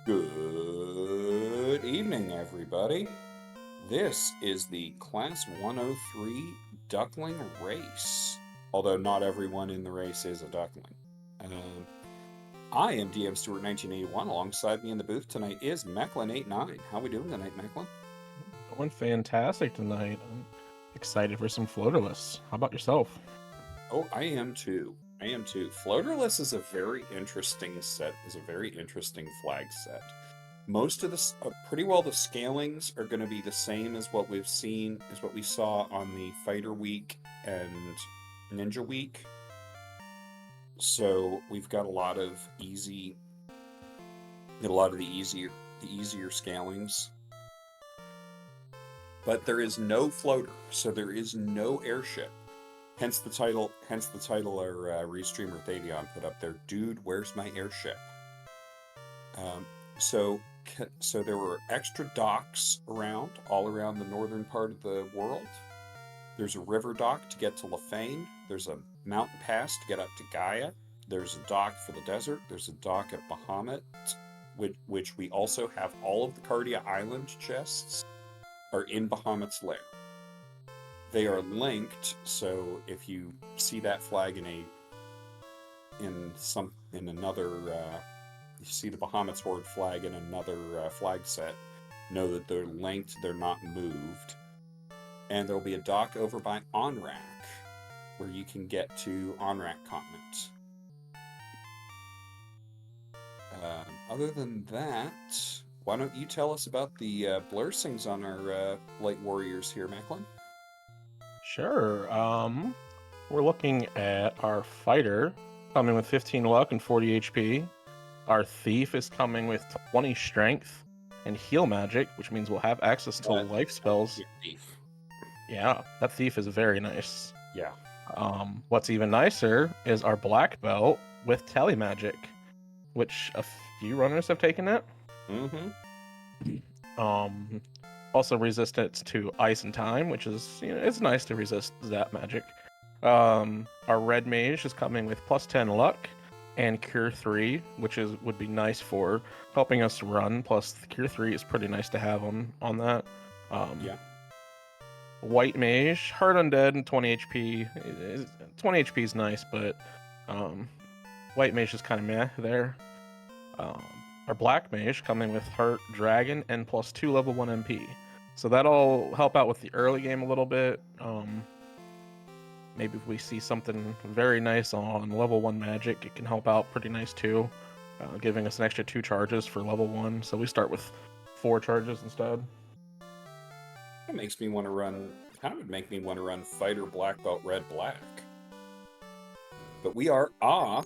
Good evening, everybody. This is the Class 103 Duckling Race, although not everyone in the race is a duckling. Um, I am DM Stewart 1981. Alongside me in the booth tonight is Mecklin89. How we doing tonight, Mecklin? Going fantastic tonight. I'm excited for some floaterless. How about yourself? Oh, I am too. Floaterless is a very interesting set, is a very interesting flag set. Most of the pretty well the scalings are going to be the same as what we've seen, as what we saw on the Fighter Week and Ninja Week. So we've got a lot of the easier scalings. But there is no floater, so there is no airship. Hence the title our restreamer Thadion put up there, Dude, Where's My Airship? So there were extra docks all around the northern part of the world. There's a river dock to get to Lefane. There's a mountain pass to get up to Gaia. There's a dock for the desert. There's a dock at Bahamut, which we also have all of the Cardia Island chests are in Bahamut's lair. They are linked, so if you see that flag you see the Bahamut's Horde flag in another flag set, know that they're linked, they're not moved. And there'll be a dock over by Onrak, where you can get to Onrak Continent. Other than that, why don't you tell us about the blursings on our light warriors here, Mecklin? Sure. We're looking at our fighter coming with 15 luck and 40 HP. Our thief is coming with 20 strength and heal magic, which means we'll have access to life spells. Yeah, that thief is very nice. Yeah. What's even nicer is our black belt with tele magic, which a few runners have taken it. Also resistance to ice and time, which is, it's nice to resist that magic. Our red mage is coming with plus 10 luck and cure 3, which would be nice for helping us run. Plus the cure 3 is pretty nice to have on that. Yeah. White mage, hard undead, and 20 HP. 20 HP is nice, but white mage is kind of meh there. Our black mage coming with heart dragon and plus 2 level 1 MP. So that'll help out with the early game a little bit. Maybe if we see something very nice on level 1 magic, it can help out pretty nice too, giving us an extra 2 charges for level 1. So we start with 4 charges instead. It makes me want to run, would make me want to run fighter black belt red black. But we are off.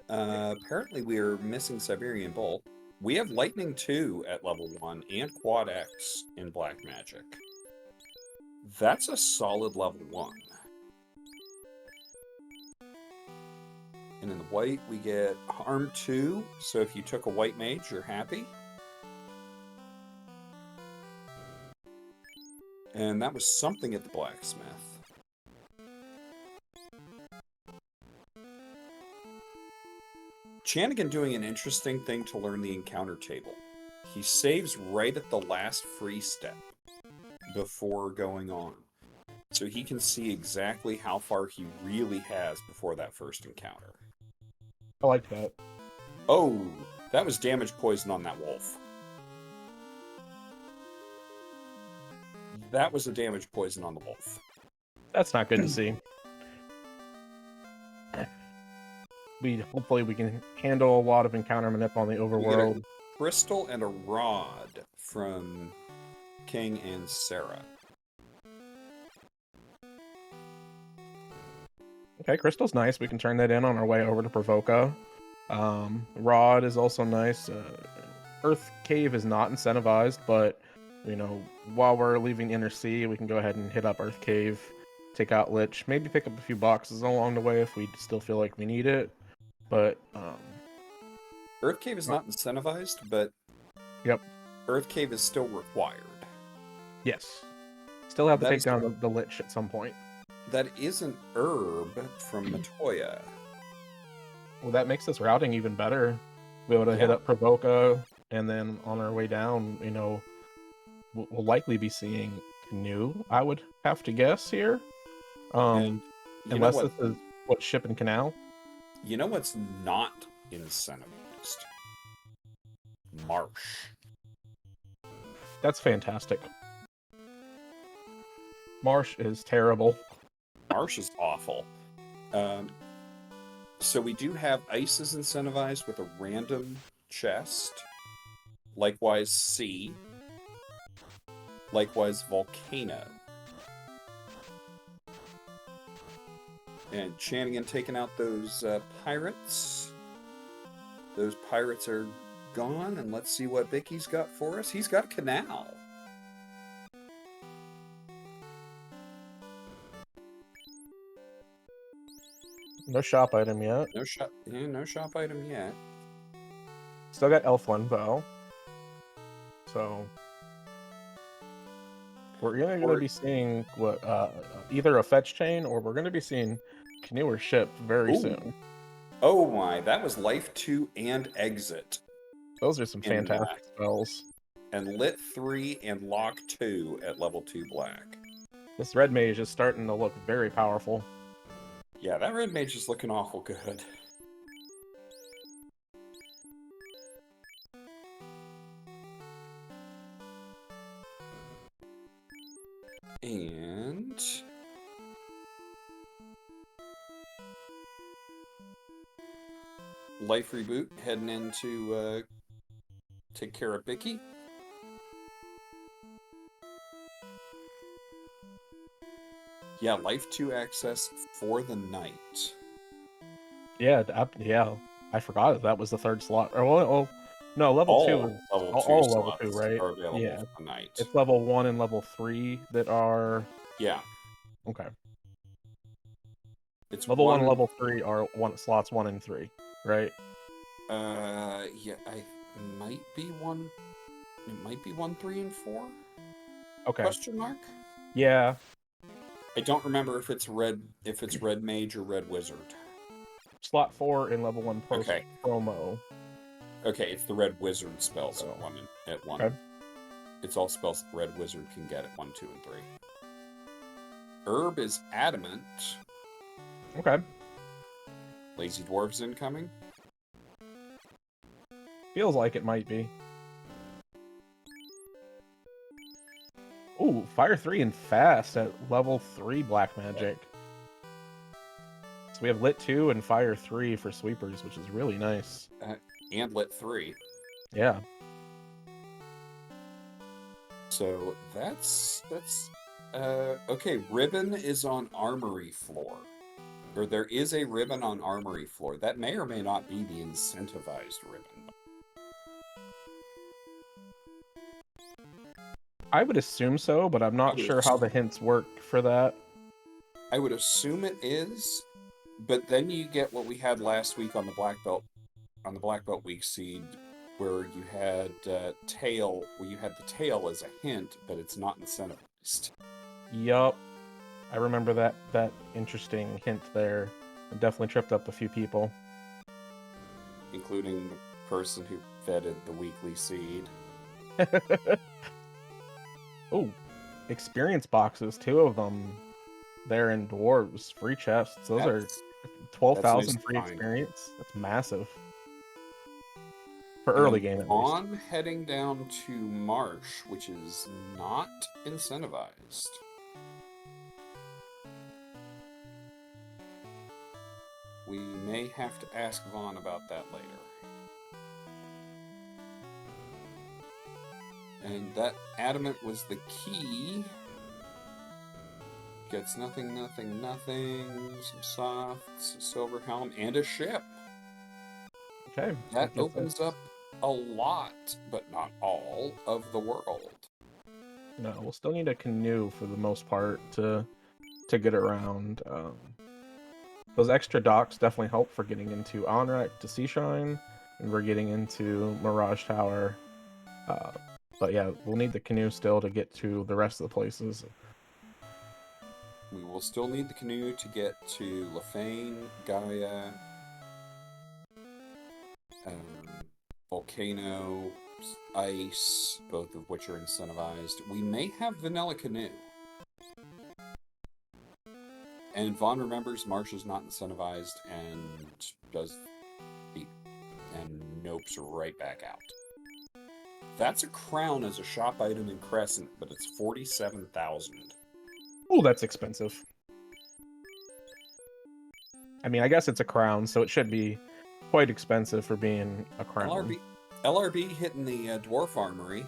Apparently we are missing Siberian Bolt. We have Lightning 2 at level 1 and Quad X in Black Magic. That's a solid level 1. And in the white, we get Harm 2, so if you took a white mage, you're happy. And that was something at the blacksmith. Chanigan doing an interesting thing to learn the encounter table. He saves right at the last free step before going on. So he can see exactly how far he really has before that first encounter. I like that. Oh, that was damage poison on that wolf. That was a damage poison on the wolf. That's not good to see. Hopefully we can handle a lot of encounter manip on the overworld. Crystal and a rod from King and Sarah. Okay, Crystal's nice. We can turn that in on our way over to Provoca. Rod is also nice. Earth Cave is not incentivized, but while we're leaving Inner Sea, we can go ahead and hit up Earth Cave, take out Lich, maybe pick up a few boxes along the way if we still feel like we need it. But Earth Cave is not incentivized, but yep, Earth Cave is still required. Yes, still have to take down the Lich at some point. That is an herb from Matoya. Well, that makes this routing even better. Be able to hit up Provoca, and then on our way down, we'll likely be seeing canoe. I would have to guess here, And um, you know unless what? this is what ship and canal. You know what's not incentivized? Marsh. That's fantastic. Marsh is terrible. Marsh is awful. Um, so we do have ice is incentivized with a random chest. Likewise, sea. Likewise, volcano. And Shanigan taking out those pirates. Those pirates are gone, and let's see what Vicky's got for us. He's got a canal. No shop item yet. No shop item yet. Still got Elf One bow. So we're either going to be seeing what either a fetch chain, or we're going to be seeing canoe or ship very soon. Oh my, that was life 2 and exit. Those are some fantastic spells. And lit 3 and lock 2 at level 2 black. This red mage is starting to look very powerful. Yeah, that red mage is looking awful good. And life reboot heading into take care of Bicky. Yeah, life 2 access for the night. Yeah, I forgot that was the third slot. No, level 2 is all level 2, right? Are available Yeah, for the night. it's level 1 and level 3 that are. Yeah. Okay. It's level 1 and level 3 are slots 1 and 3, right? Yeah, it might be 1, 3, and 4. Okay. Question mark? Yeah. I don't remember if it's red mage or red wizard. Slot 4 in level 1 post Okay. promo. Okay, it's the red wizard spells at 1. Okay. It's all spells the red wizard can get at 1, 2, and 3. Herb is adamant. Okay. Lazy dwarves incoming. Feels like it might be. Ooh, fire 3 and fast at level 3 black magic. So we have lit 2 and fire 3 for sweepers, which is really nice. And lit 3. Yeah. So that's okay. Ribbon is on armory floor, or there is a ribbon on armory floor. That may or may not be the incentivized ribbon. I would assume so, but I'm not sure how the hints work for that. I would assume it is, but then you get what we had last week on the black belt week seed, where you had tail, where you had the tail as a hint, but it's not incentivized. Yup. I remember that interesting hint there. It definitely tripped up a few people. Including the person who vetted the weekly seed. Oh, experience boxes, 2 of them. They're in dwarves, free chests. Those are 12,000 free experience. That's massive. For early game, at least. On heading down to Marsh, which is not incentivized. We may have to ask Vaughn about that later. And that adamant was the key. Gets nothing, nothing, nothing. Some softs, a silver helm, and a ship. Okay. That opens up a lot, but not all, of the world. No, we'll still need a canoe for the most part to get around. Those extra docks definitely help for getting into Onrak to Seashine, and we're getting into Mirage Tower. But yeah, we'll need the canoe still to get to the rest of the places. We will still need the canoe to get to Lefane, Gaia, Volcano, ice, both of which are incentivized. We may have vanilla canoe. And Vaughn remembers Marsh is not incentivized and does the and nopes right back out. That's a crown as a shop item in Crescent, but it's 47,000. Oh, that's expensive. I mean, I guess it's a crown, so it should be quite expensive for being a crown. LRB hitting the Dwarf Armory.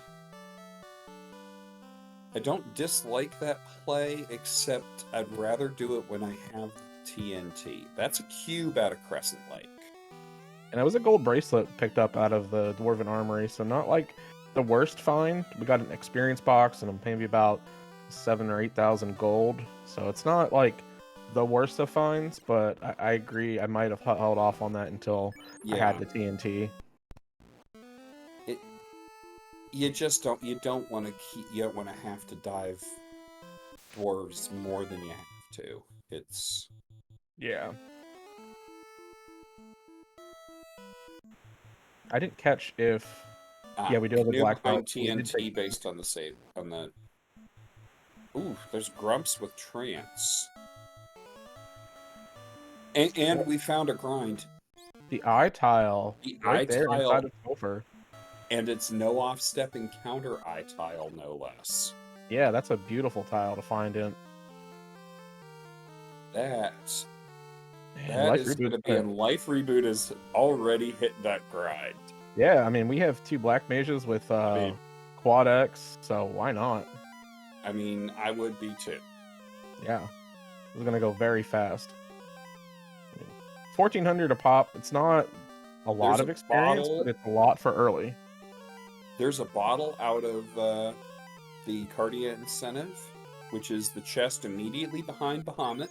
I don't dislike that play, except I'd rather do it when I have TNT. That's a cube out of Crescent Lake. And it was a gold bracelet picked up out of the Dwarven Armory, so not like the worst find. We got an experience box, and maybe about 7,000 or 8,000 gold. So it's not like the worst of finds, but I agree. I might have held off on that until I had the TNT. You just don't. You don't want to keep. You don't want to have to dive dwarves more than you have to. It's yeah. I didn't catch if. Yeah, we do have a black belt. TNT based on the save on the. Ooh, there's Grumps with Trance. And we found a grind. The eye tile. Right there inside of Gopher. And it's no off-step encounter eye tile, no less. Yeah, that's a beautiful tile to find in. That is going to be in Life Reboot is already hit that grind. Yeah, I mean, we have 2 black mages with Quad X, so why not? I mean, I would be too. Yeah, it's going to go very fast. 1,400 a pop. It's not a lot of experience, but it's a lot for early. There's a bottle out of the Cardia incentive, which is the chest immediately behind Bahamut.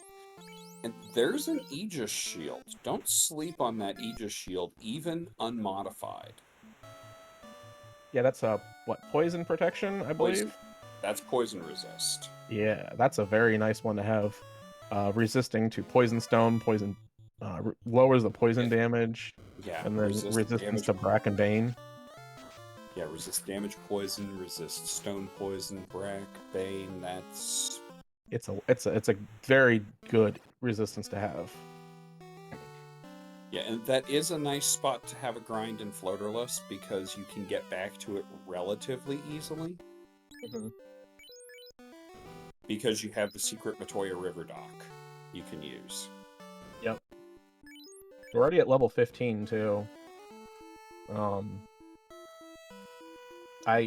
And there's an Aegis shield. Don't sleep on that Aegis shield, even unmodified. Yeah, that's poison protection, I believe? That's poison resist. Yeah, that's a very nice one to have. Resisting to poison stone, poison lowers the poison damage. Yeah, and then resistance to Brack and Bane. Yeah, resist damage poison, resist stone poison, Brack, Bane. That's it's a very good resistance to have. Yeah, and that is a nice spot to have a grind in Floaterless because you can get back to it relatively easily. Mm-hmm. Because you have the secret Matoya River dock you can use. Yep. We're already at level 15 too.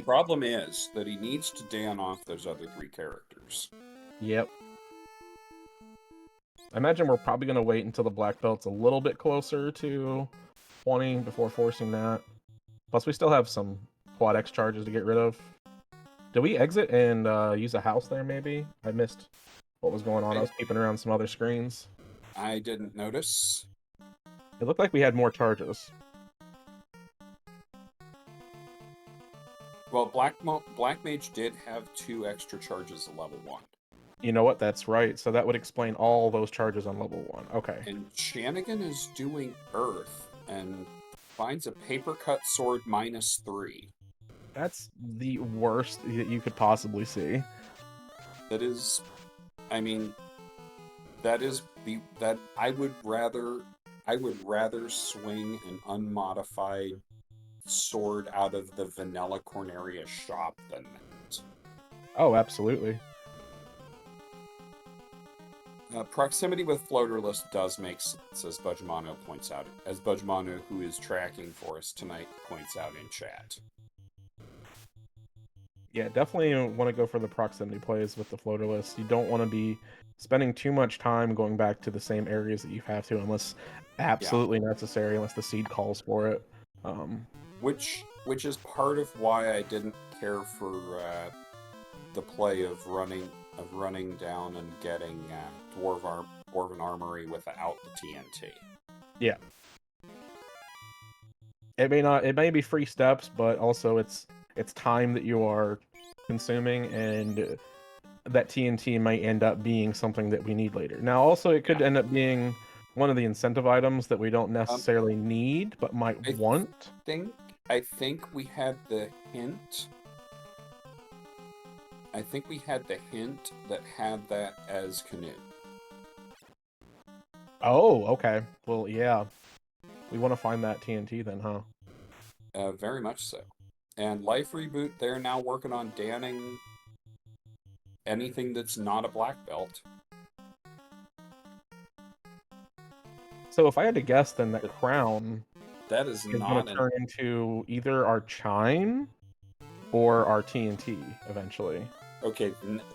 Problem is that he needs to Dan off those other 3 characters. Yep. I imagine we're probably going to wait until the black belt's a little bit closer to 20 before forcing that. Plus, we still have some Quad X charges to get rid of. Did we exit and use a house there, maybe? I missed what was going on. I was peeping around some other screens. I didn't notice. It looked like we had more charges. Well, Black Mage did have 2 extra charges at level 1. You know what? That's right. So that would explain all those charges on level 1. Okay. And Shanigan is doing Earth and finds a paper cut sword -3. That's the worst that you could possibly see. That is, I mean, that I would rather swing an unmodified sword out of the vanilla Corneria shop than that. Oh, absolutely. Proximity with Floaterless does make sense, as Budgemano points out. As Budgemano, who is tracking for us tonight, points out in chat. Yeah, definitely want to go for the proximity plays with the Floaterless. You don't want to be spending too much time going back to the same areas that you have to, unless absolutely necessary, unless the seed calls for it. Which is part of why I didn't care for the play of running down and getting Dwarven Armory without the TNT. Yeah. It may be free steps, but also it's time that you are consuming, and that TNT might end up being something that we need later. Now, also, it could end up being one of the incentive items that we don't necessarily need, but might want. I think we had the hint. I think we had the hint that had that as Canoe. Oh, okay. Well, yeah. We want to find that TNT then, huh? Very much so. And Life Reboot, they're now working on danning anything that's not a black belt. So if I had to guess, then that But crown that is is going not to an. turn into either our chime or our TNT eventually. Okay,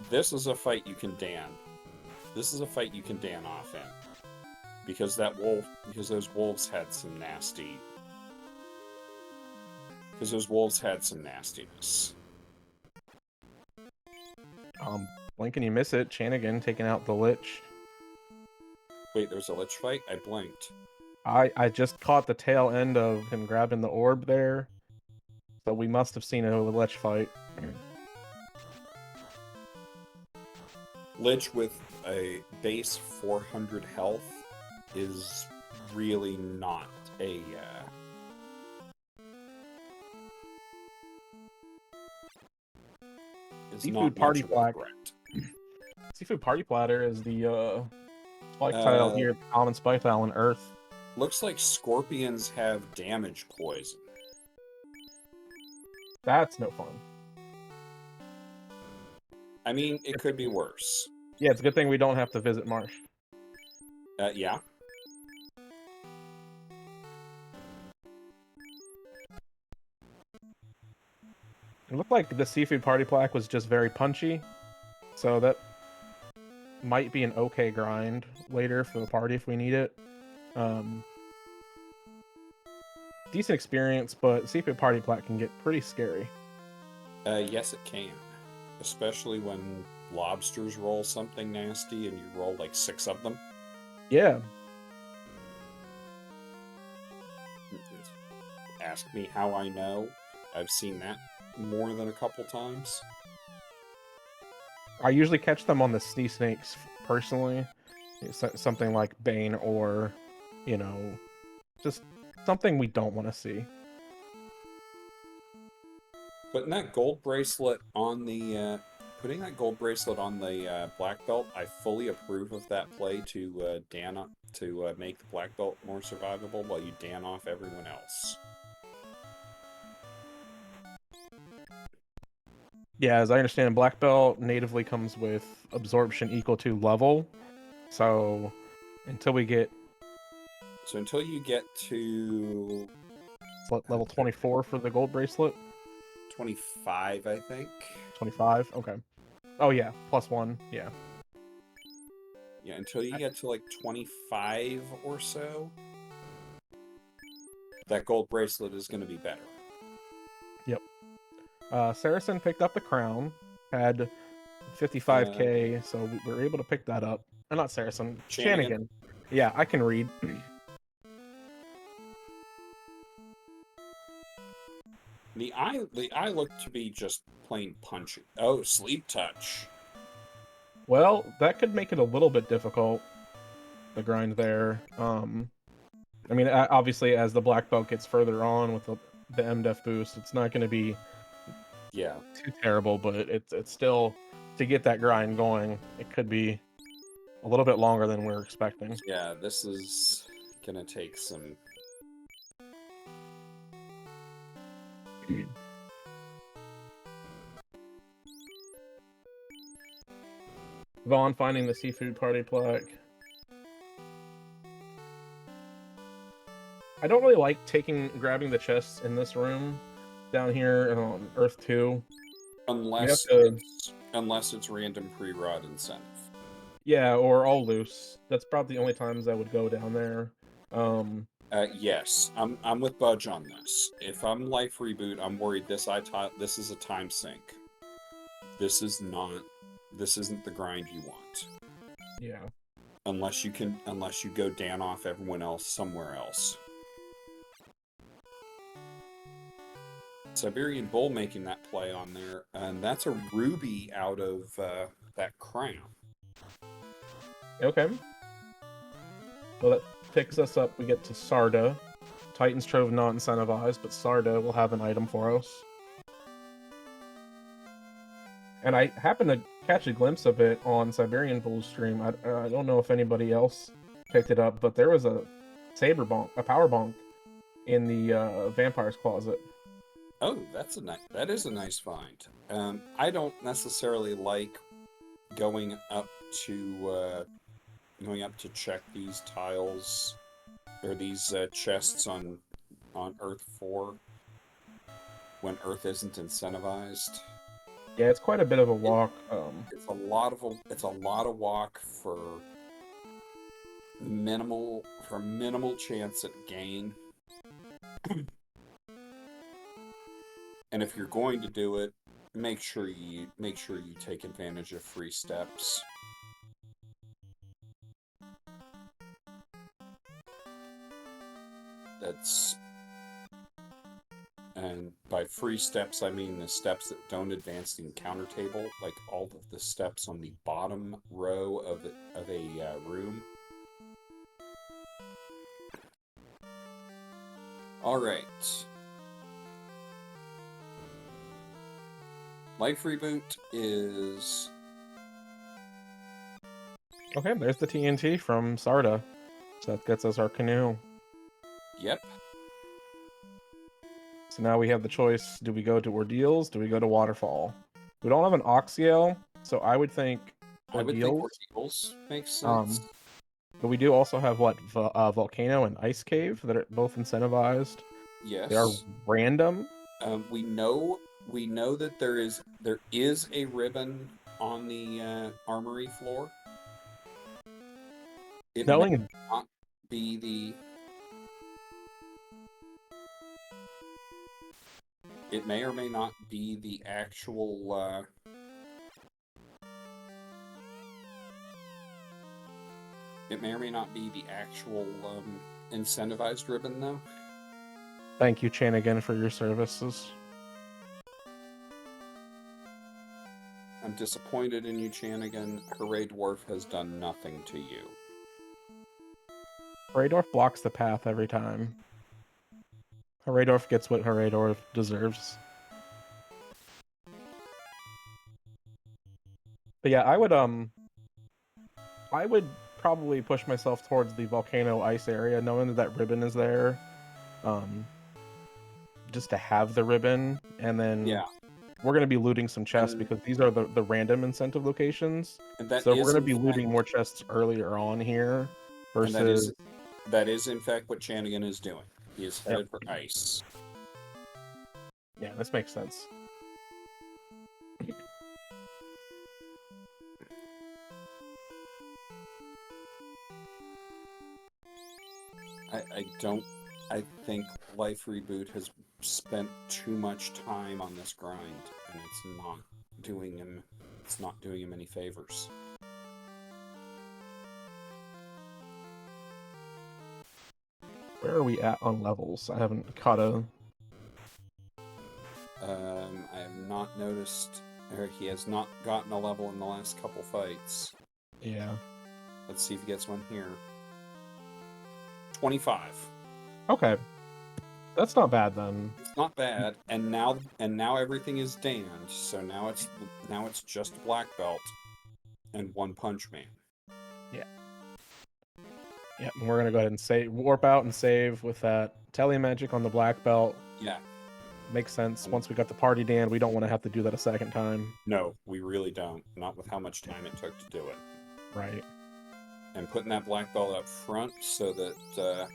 this is a fight you can dan. This is a fight you can dan off in. Because those wolves had some nasty. Because those wolves had some nastiness. Blink and you miss it. Chanigan taking out the Lich. Wait, there's a Lich fight? I blinked. I just caught the tail end of him grabbing the orb there. So we must have seen a Lich fight. Lich with a base 400 health is really not a. Is Seafood not Party much of a Plaque. threat. Seafood Party Platter is the spike tile here, the common spike tile on Earth. Looks like scorpions have damage poison. That's no fun. I mean, it could be worse. Yeah, it's a good thing we don't have to visit Marsh. Yeah. It looked like the Seafood Party Plaque was just very punchy, so that might be an okay grind later for the party if we need it. Decent experience, but Seafood Party Plaque can get pretty scary. Yes, it can. Especially when lobsters roll something nasty and you roll like 6 of them. Yeah. Ask me how I know. I've seen that more than a couple times. I usually catch them on the sea snakes personally. Something like Bane or, just something we don't want to see. Putting that gold bracelet on the black belt, I fully approve of that play to make the black belt more survivable while you dan off everyone else. Yeah, as I understand, black belt natively comes with absorption equal to level. So until you get to level 24 for the gold bracelet, 25, I think. 25. Okay. Oh yeah, +1. Yeah. Yeah, until you get to like 25 or so, that gold bracelet is going to be better. Yep. Saracen picked up the crown, had 55k, so we were able to pick that up. Not Saracen, Chanigan. Yeah, I can read. The eye looked to be just plain punchy. Oh, sleep touch. Well, that could make it a little bit difficult, the grind there. I mean, obviously, as the black belt gets further on with the MDef boost, it's not going to be too terrible, but it's still, to get that grind going, it could be a little bit longer than we're expecting. Yeah, this is going to take some... Vaughn finding the Seafood Party plaque. I don't really like grabbing the chests in this room down here on Earth 2. Unless it's random pre-rod incentive. Yeah, or all loose. That's probably the only times I would go down there. Yes, I'm with Budge on this. If I'm Life Reboot, I'm worried this is a time sink. This isn't the grind you want. Yeah. Unless you go dan off everyone else somewhere else. Siberian Bull making that play on there, and that's a ruby out of that crown. Okay. Well, that picks us up. We get to Sarda Titan's Trove not incentivized, but Sarda will have an item for us. And I happened to catch a glimpse of it on Siberian Bull's stream. I don't know if anybody else picked it up, but there was a saber bonk, a power bonk, in the vampire's closet. Oh, that is a nice find. I don't necessarily like going up to check these tiles or these chests on Earth 4 when Earth isn't incentivized. Yeah, it's quite a bit of a It, walk. it's a lot of walk for minimal chance at gain. And if you're going to do it, make sure you take advantage of free steps. And by free steps, I mean the steps that don't advance the encounter table, like all of the steps on the bottom row of a room. All right. Life reboot is... Okay, there's the TNT from Sarda. So that gets us our canoe. Yep. So now we have the choice. Do we go to Ordeals? Do we go to Waterfall? We don't have an Oxiel, so I would think Ordeals makes sense. But we do also have, what, Volcano and Ice Cave that are both incentivized. Yes. They are random. We know that there is a ribbon on the armory floor. It may not be the... It may or may not be the actual... It may or may not be the actual incentivized ribbon, though. Thank you, Chanigan, for your services. I'm disappointed in you, Chanigan. Hooray Dwarf has done nothing to you. Hooraydorf blocks the path every time. Hooraydorf gets what Hooraydorf deserves. But yeah, I would probably push myself towards the volcano ice area, knowing that ribbon is there. Just to have the ribbon, and then we're going to be looting some chests because these are the random incentive locations. So we're going to be looting more chests earlier on here versus... That is in fact what Chanigan is doing. He is headed for ice. Yeah, this makes sense. I think Life Reboot has spent too much time on this grind, and it's not doing him any favors. Where are we at on levels? I haven't caught a... I have not noticed, or he has not gotten a level in the last couple fights. Yeah. Let's see if he gets one here. 25. Okay. That's not bad then. It's not bad, and now everything is damned. So now it's just black belt and One Punch Man. Yeah. Yeah, and we're gonna go ahead and warp out and save with that telemagic on the black belt. Yeah. Makes sense. Once we got the party Dan, we don't want to have to do that a second time. No, we really don't. Not with how much time it took to do it. Right. And putting that black belt up front so that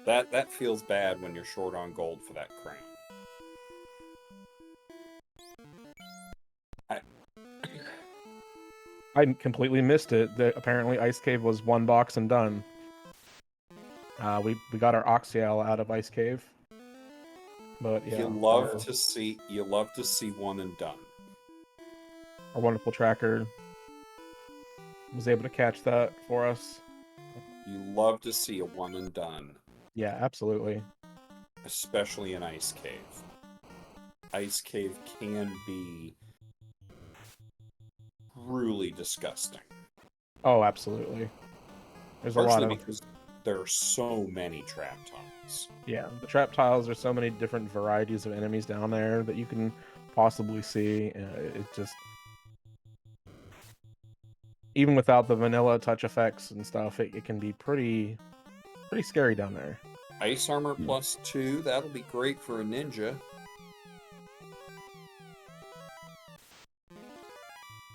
that feels bad when you're short on gold for that crown. I completely missed it. Apparently Ice Cave was one box and done. We got our Oxial out of Ice Cave. But yeah. You love to see one and done. Our wonderful tracker was able to catch that for us. You love to see a one and done. Yeah, absolutely. Especially in Ice Cave. Ice Cave can be truly disgusting. Oh, absolutely. There's a lot of... there are so many trap tiles. Yeah, the trap tiles, there's so many different varieties of enemies down there that you can possibly see. It just, even without the vanilla touch effects and stuff, it can be pretty scary down there. Ice armor +2, that'll be great for a ninja.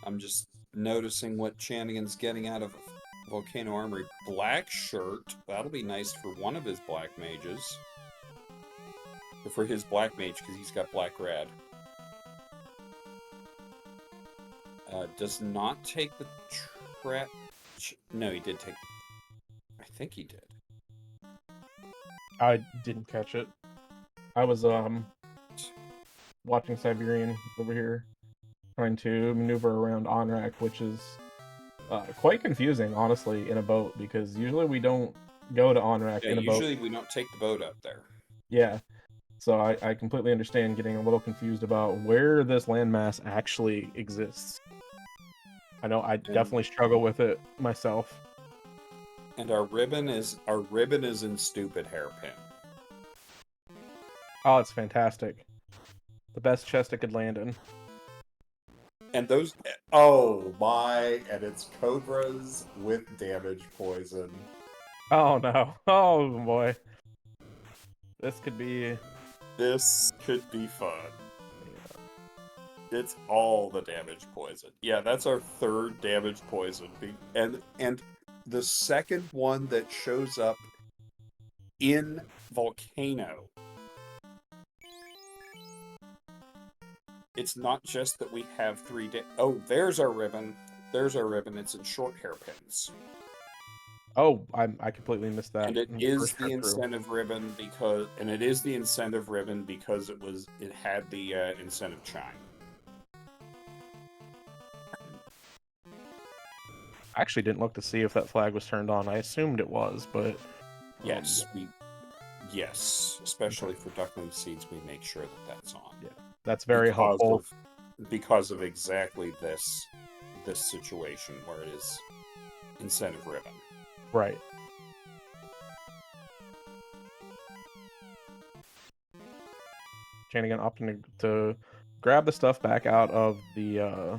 I'm just noticing what Chanigan's getting out of Volcano Armory. Black shirt, that'll be nice for one of his black mages. Or for his black mage, because he's got black rad. Does not take the trap... No, he did take the... I think he did. I didn't catch it. I was watching Siberian over here, trying to maneuver around Onrak, which is quite confusing, honestly, in a boat, because usually we don't go to Onrak in a boat. Usually we don't take the boat up there. Yeah, so I completely understand getting a little confused about where this landmass actually exists. I know I definitely struggle with it myself. And our ribbon is in stupid hairpin. Oh, it's fantastic. The best chest it could land in. And those, oh my, and it's cobras with damage poison. Oh no. Oh boy. This could be fun. Yeah. It's all the damage poison. Yeah, that's our third damage poison. And the second one that shows up in Volcano. It's not just that we have 3 oh, there's our ribbon. There's our ribbon. It's in short hairpins. Oh, I completely missed that. And it is the incentive ribbon because it had the incentive chime. I actually didn't look to see if that flag was turned on. I assumed it was, but yes, especially for duckling seeds, we make sure that that's on. Yeah, that's very helpful because of exactly this situation where it is incentive ribbon. Right. Chanigan opting to grab the stuff back out of the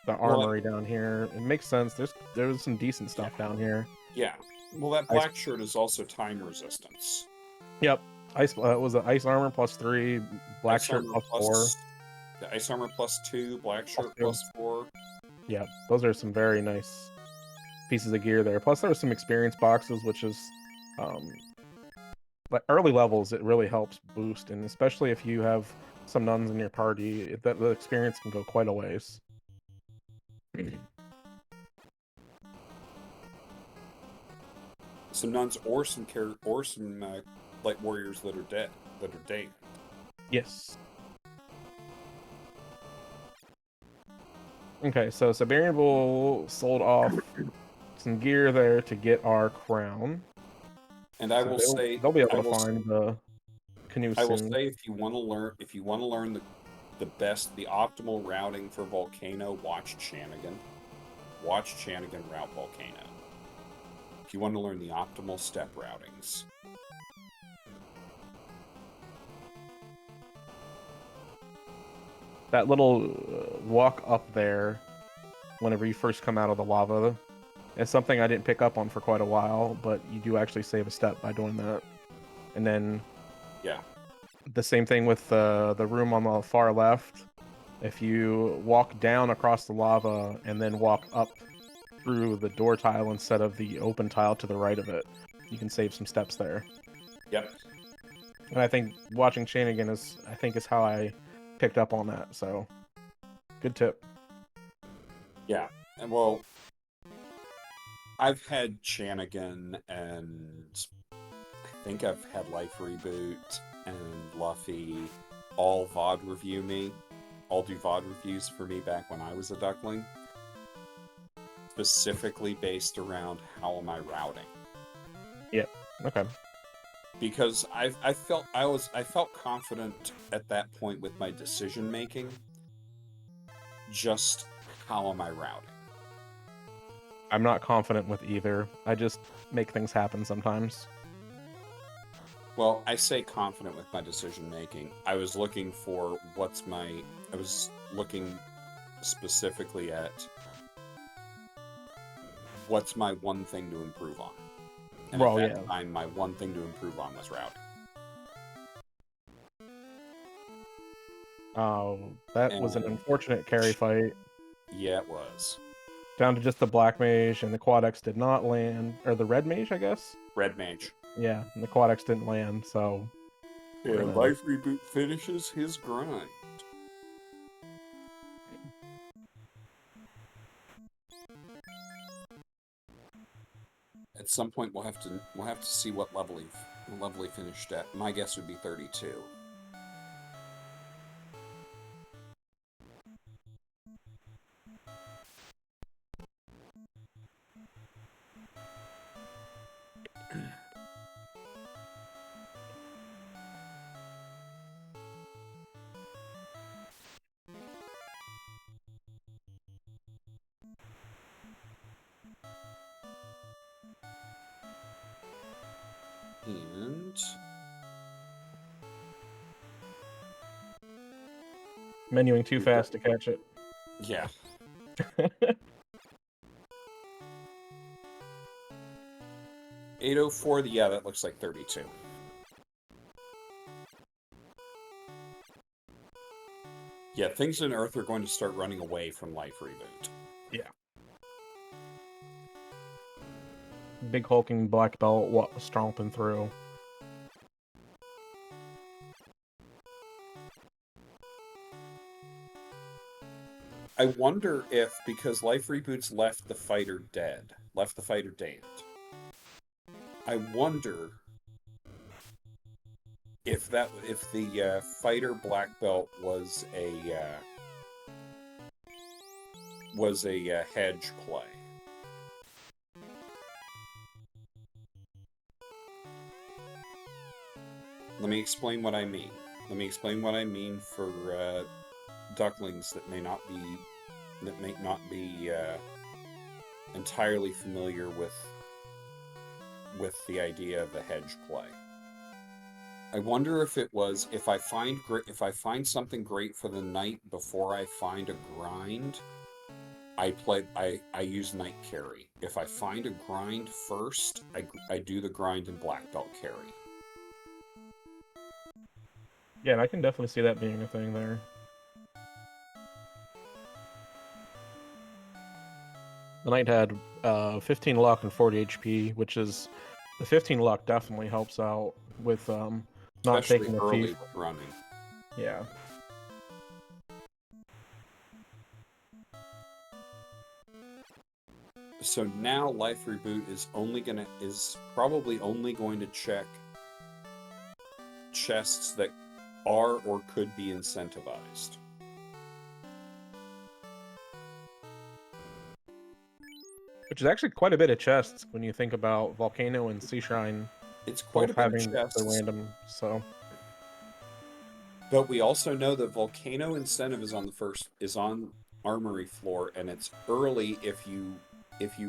armory down here. It makes sense. There's some decent stuff down here. Yeah. Well, that black shirt is also time resistance. Yep. Ice was it ice armor +3, black shirt +4. The ice armor +2, black shirt +4. Yeah, those are some very nice pieces of gear there. Plus, there were some experience boxes, which is like early levels. It really helps boost, and especially if you have some nuns in your party, the experience can go quite a ways. Some nuns or some light warriors that are dead. Yes. Okay, so Siberian Bull sold off some gear there to get our crown. And I will say they'll be able to find the canoe soon. I will say if you want to learn the optimal routing for Volcano, watch Chanigan. Watch Chanigan route Volcano. If you want to learn the optimal step routings. That little walk up there, whenever you first come out of the lava, is something I didn't pick up on for quite a while, but you do actually save a step by doing that. And then, yeah, the same thing with the room on the far left. If you walk down across the lava and then walk up through the door tile instead of the open tile to the right of it, you can save some steps there. Yep. And I think watching Chanigan is how I picked up on that, so good tip. Yeah, and well, I've had Chanigan, and I think I've had Life Reboot and Luffy all VOD review me, all do VOD reviews for me back when I was a duckling, specifically based around how am I routing. Yep. Okay. Because I felt confident at that point with my decision making. Just how am I routing? I'm not confident with either. I just make things happen sometimes. Well, I say confident with my decision making. I was looking for I was looking specifically at what's my one thing to improve on. And at Well, that yeah. time, my one thing to improve on was routing. Oh, that was an And unfortunate carry fight. yeah, it was. Down to just the black mage, and the quad X did not land, or the red mage, I guess. Red Mage. Yeah, and the quad X didn't land, so we're Yeah, gonna. Life Reboot finishes his grind. At some point, we'll have to see what level he finished at. My guess would be 32. And Menuing too fast to catch it. yeah. 804, yeah, that looks like 32. Yeah, things in Earth are going to start running away from Life Reboot. Yeah. Big hulking black belt stomping through. I wonder if, because Life Reboot's left the fighter damned, I wonder if the fighter black belt was a hedge play. Let me explain what I mean. For ducklings that may not be entirely familiar with the idea of a hedge play. I wonder if it was if I find something great for the night before I find a grind, I use night carry. If I find a grind first, I do the grind in black belt carry. Yeah, and I can definitely see that being a thing there. The knight had 15 luck and 40 HP, which is the 15 luck definitely helps out with not Especially taking the early thief. running. Yeah. So now Life Reboot is probably only going to check chests that are or could be incentivized. Which is actually quite a bit of chests when you think about Volcano and Sea Shrine It's quite both a bit of having the chests. random, so. But we also know that Volcano incentive is on Armory floor, and it's early if you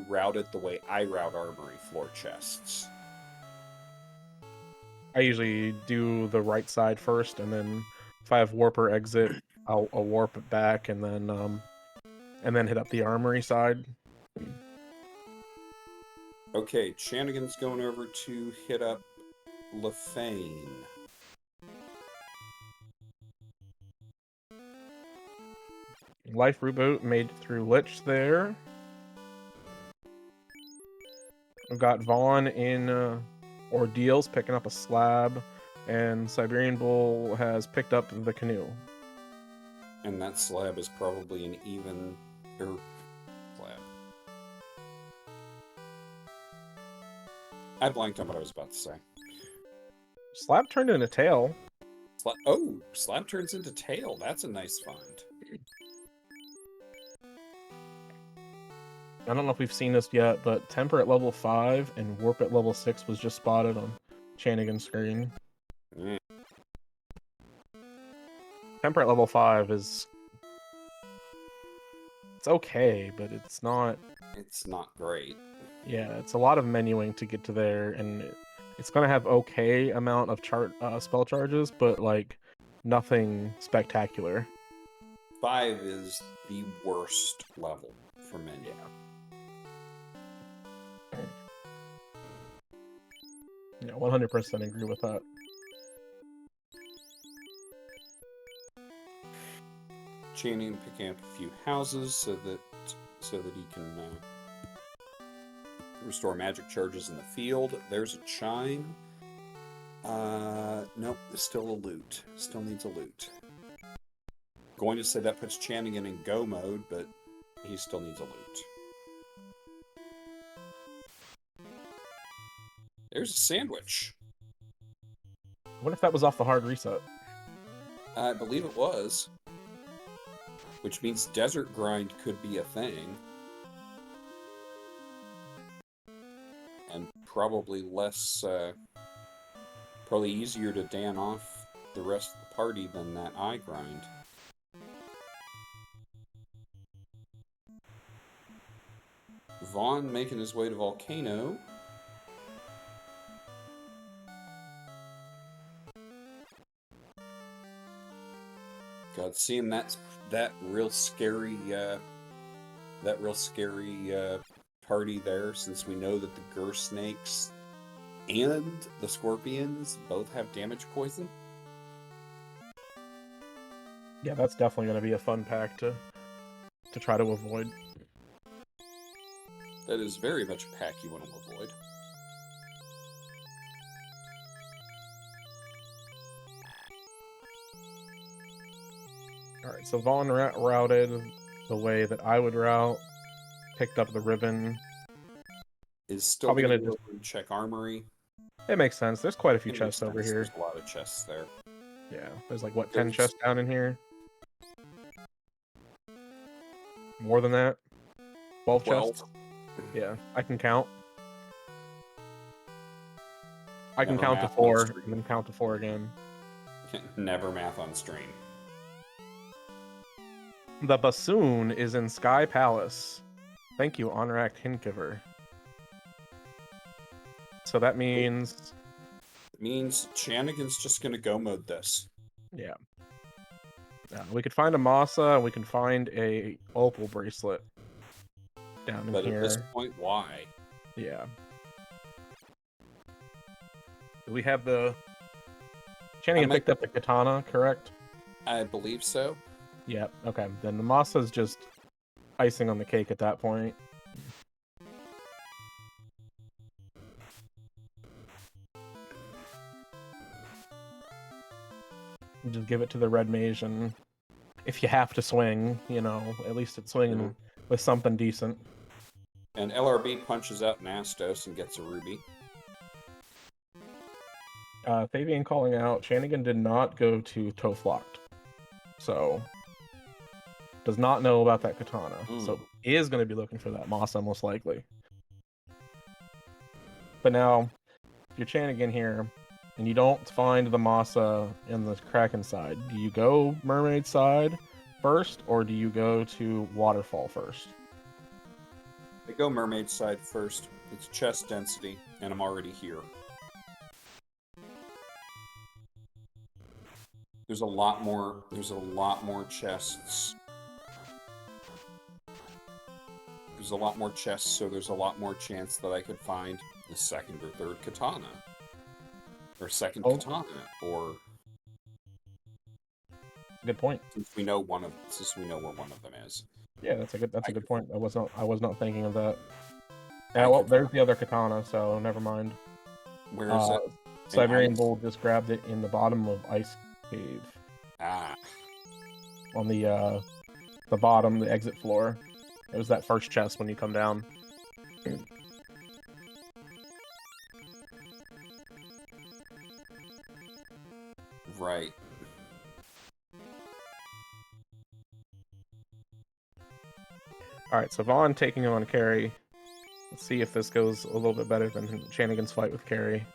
route it the way I route Armory floor chests. I usually do the right side first, and then if I have warper exit, I'll warp it back, and then hit up the armory side. Okay, Shanigan's going over to hit up Lefane. Life Reboot made it through Lich there. We've got Vaughn in Ordeals picking up a slab, and Siberian Bull has picked up the canoe. And that slab is probably an even slab. I blanked on what I was about to say. Slab turned into tail. Slab turns into tail. That's a nice find. I don't know if we've seen this yet, but Temper at level 5 and Warp at level 6 was just spotted on Chanigan's screen. Mm. Temper at level 5 is... It's okay, but it's not It's not great. Yeah, it's a lot of menuing to get to there, and it's gonna have okay amount of spell charges, but like nothing spectacular. 5 is the worst level for menu. Yeah, 100% agree with that. Channing picking up a few houses so that he can restore magic charges in the field. There's a chime. Nope, still a loot. Still needs a loot. Going to say that puts Channing in go mode, but he still needs a loot. There's a sandwich. What if that was off the hard reset? I believe it was. Which means desert grind could be a thing. And probably less, probably easier to dan off the rest of the party than that eye grind. Vaughn making his way to Volcano. God, seeing that real scary party there, since we know that the Gur snakes and the scorpions both have damage poison. Yeah, that's definitely going to be a fun pack to try to avoid. That is very much a pack you want to avoid. Alright, so Vaughn routed the way that I would route. Picked up the ribbon. Is still probably going to to check armory. It makes sense. There's quite a few chests over here. There's a lot of chests there. Yeah, there's like, what, 10 chests down in here? More than that? 12 chests? Yeah, I can count. I can count to 4, and then count to 4 again. Never math on stream. The bassoon is in Sky Palace. Thank you, Honoract Hinkiver. So that means... It means Shanigan's just going to go mode this. Yeah. We could find a Masa, and we can find a Opal bracelet down in here. But at this point, why? Yeah. We have the... Shanigan picked up the katana, correct? I believe so. Yeah, okay. Then the Masa's just icing on the cake at that point. Just give it to the red mage, and if you have to swing, you know, at least it's swinging with something decent. And LRB punches out Nastos and gets a ruby. Fabian calling out, Shanigan did not go to Toflocked. So, does not know about that katana. So, is going to be looking for that Masa, most likely. But now, if you're Shanigan here, and you don't find the Masa in the Kraken side, do you go Mermaid side first, or do you go to Waterfall first? I go Mermaid side first. It's chest density, and I'm already here. There's a lot more chests. There's a lot more chests, so there's a lot more chance that I could find the second or third katana. Or second katana, or... Good point. Since we know where one of them is. Yeah, that's a good point. I was not thinking of that. Yeah, well, there's the other katana, so never mind. Where is it? Siberian Bull just grabbed it in the bottom of Ice Cave. Ah. On the bottom, the exit floor. It was that first chest when you come down. Right. Alright, so Vaughn taking on Carrie. Let's see if this goes a little bit better than Shanigan's fight with Carrie.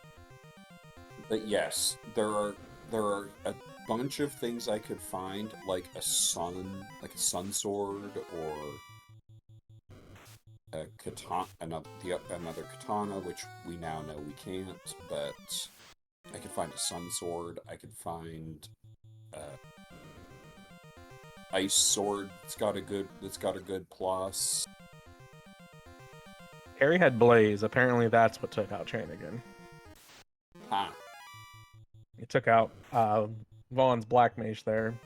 But yes, there are a bunch of things I could find, like a sun sword, or a katana, another katana, which we now know we can't. But I could find a sun sword. I could find ice sword that's got a good plus. Harry had Blaze. Apparently, that's what took out Chanigan. Ha! It took out Vaughn's Black Mage there.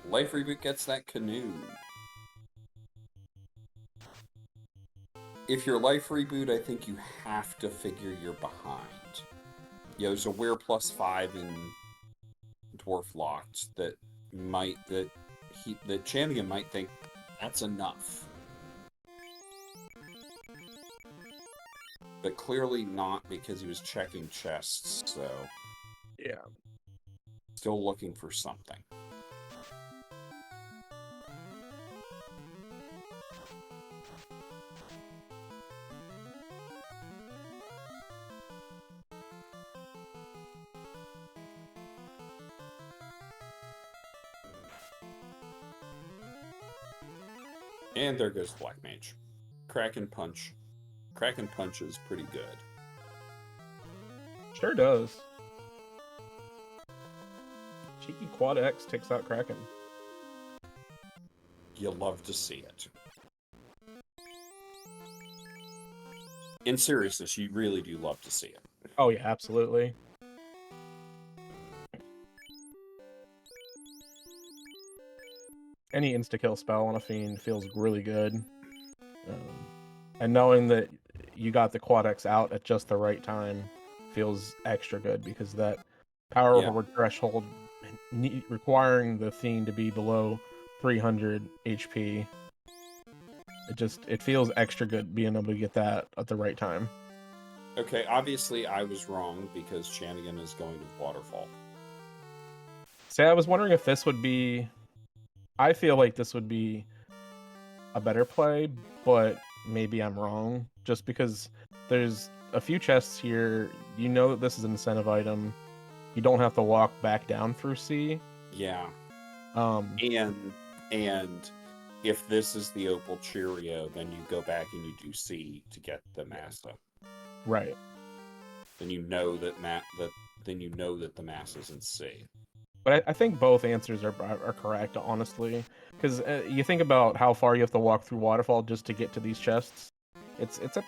Life Reboot gets that canoe. If you're Life Reboot, I think you have to figure you're behind. Yeah, there's a Wear +5 in Dwarf Locked that Chanigan might think that's enough. But clearly not, because he was checking chests, so Yeah. still looking for something. And there goes Black Mage. Kraken Punch. Kraken Punch is pretty good. Sure does. Cheeky Quad X takes out Kraken. You love to see it. In seriousness, you really do love to see it. Oh yeah, absolutely. Any insta-kill spell on a Fiend feels really good. And knowing that you got the Quad X out at just the right time feels extra good, because that power Yeah. overboard threshold requiring the Fiend to be below 300 HP, it feels extra good being able to get that at the right time. Okay, obviously I was wrong, because Chanigan is going to Waterfall. Say, I was wondering if this would be... I feel like this would be a better play, but maybe I'm wrong. Just because there's a few chests here, you know that this is an incentive item. You don't have to walk back down through C. Yeah. Um, And if this is the Opal Cheerio, then you go back and you do C to get the Massa. right. Then you know that the Massa is in C. But I think both answers are correct, honestly. Because you think about how far you have to walk through Waterfall just to get to these chests. It's a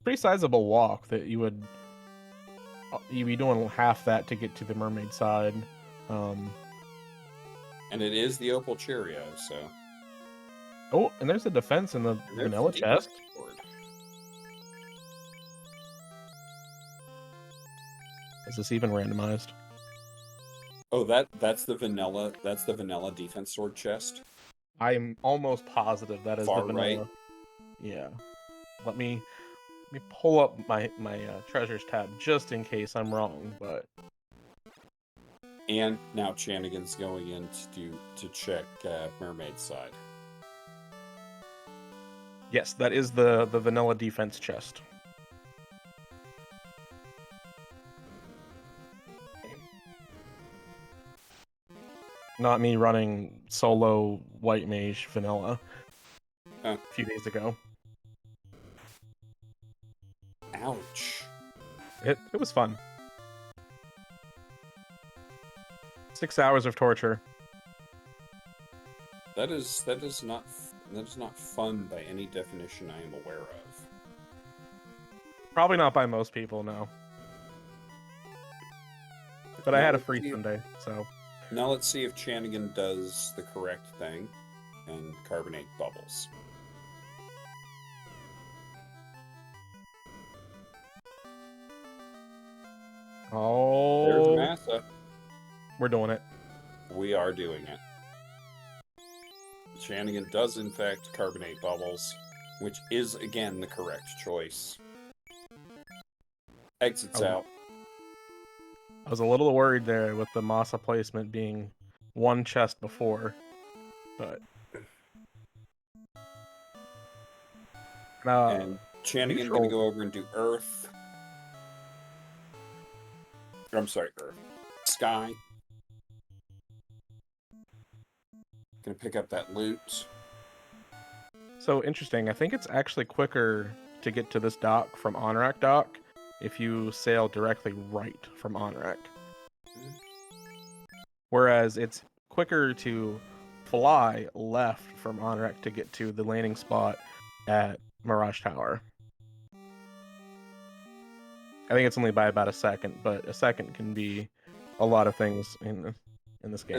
pretty sizable walk that you'd be doing half that to get to the mermaid side. And it is the Opal Cheerio, so... Oh, and there's a defense in the vanilla chest. Board. Is this even randomized? Oh, that's the vanilla defense sword chest. I'm almost positive that is Far the vanilla. right. Yeah. Let me pull up my treasures tab just in case I'm wrong, but... And now Chanigan's going in to check Mermaid side. Yes, that is the vanilla defense chest. Not me running solo white mage vanilla a few days ago. Ouch. It was fun. 6 hours of torture. That is not fun by any definition I am aware of. Probably not by most people, no. But I had a free Sunday, so... Now let's see if Chanigan does the correct thing and carbonate bubbles. Oh... There's Massa. We're doing it. We are doing it. Chanigan does, in fact, carbonate bubbles, which is, again, the correct choice. Exits out. I was a little worried there with the Massa placement being one chest before, but... And Chanigan going to go over and do Earth. I'm sorry, Earth. Sky. Gonna pick up that loot. So interesting. I think it's actually quicker to get to this dock from Onrak dock if you sail directly right from Onrak. Whereas it's quicker to fly left from Onrak to get to the landing spot at Mirage Tower. I think it's only by about a second, but a second can be a lot of things in this game.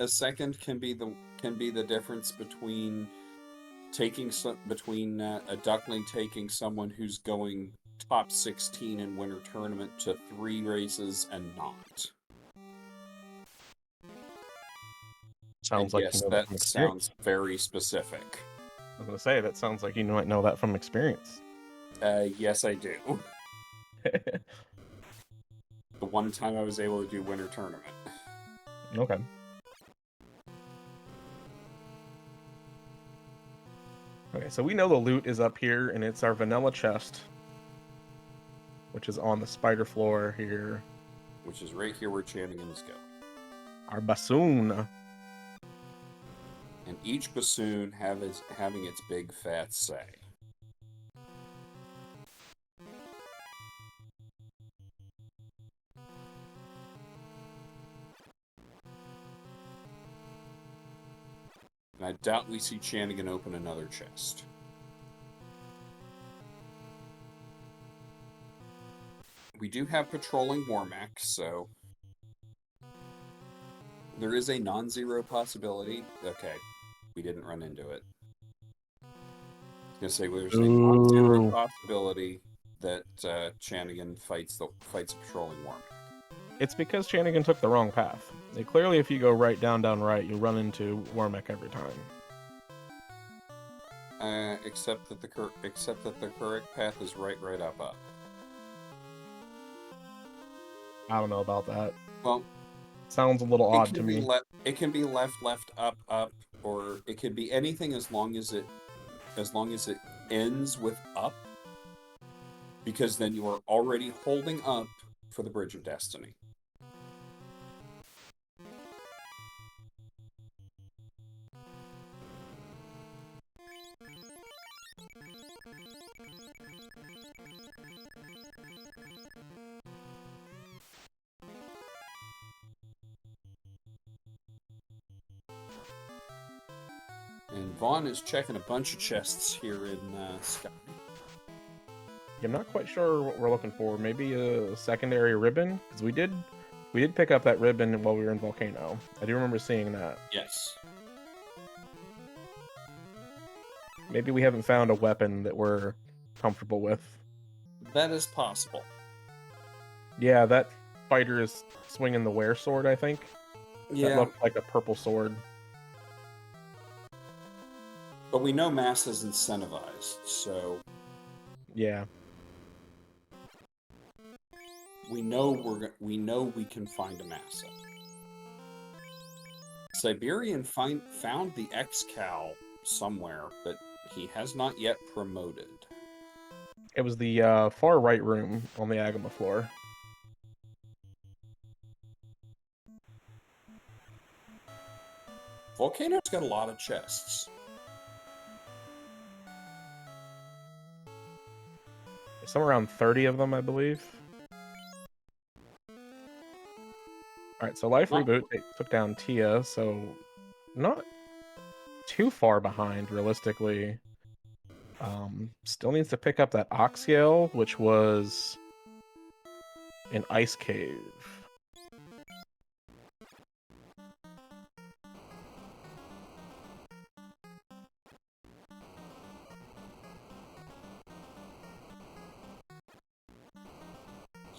A second can be the difference between a duckling taking someone who's going top 16 in winter tournament to 3 races and not. Sounds and like yes, you know that from experience. sounds very specific. I was gonna say that sounds like you might know that from experience. Yes, I do. The one time I was able to do winter tournament. Okay. Okay, so we know the loot is up here, and it's our vanilla chest, which is on the spider floor here. Which is right here where Channigan's going. Our bassoon. And each bassoon having its big fat say. And I doubt we see Channigan open another chest. We do have patrolling Warmac, so there is a non-zero possibility. Okay, we didn't run into it. I was gonna say there's a non-zero possibility that Channigan fights a patrolling Warmac. It's because Channigan took the wrong path. Clearly, if you go right, down, right, you run into Warmac every time. Except that the correct path is right, up. I don't know about that. Well, sounds a little odd to me. It can be left, up, or it could be anything as long as it ends with up, because then you are already holding up for the Bridge of Destiny. And Vaughn is checking a bunch of chests here in Sky. I'm not quite sure what we're looking for. Maybe a secondary ribbon? Because we did pick up that ribbon while we were in Volcano. I do remember seeing that. Yes. Maybe we haven't found a weapon that we're comfortable with. That is possible. Yeah, that fighter is swinging the were sword, I think. Yeah. That looked like a purple sword. But we know mass is incentivized, so... Yeah. We know we can find a massa. Siberian found the X-Cal somewhere, but he has not yet promoted. It was the far right room on the Agama floor. Volcano's got a lot of chests. Somewhere around 30 of them, I believe. Alright, so Life Reboot took down Tia, so not too far behind, realistically. Still needs to pick up that Oxiel, which was an ice cave.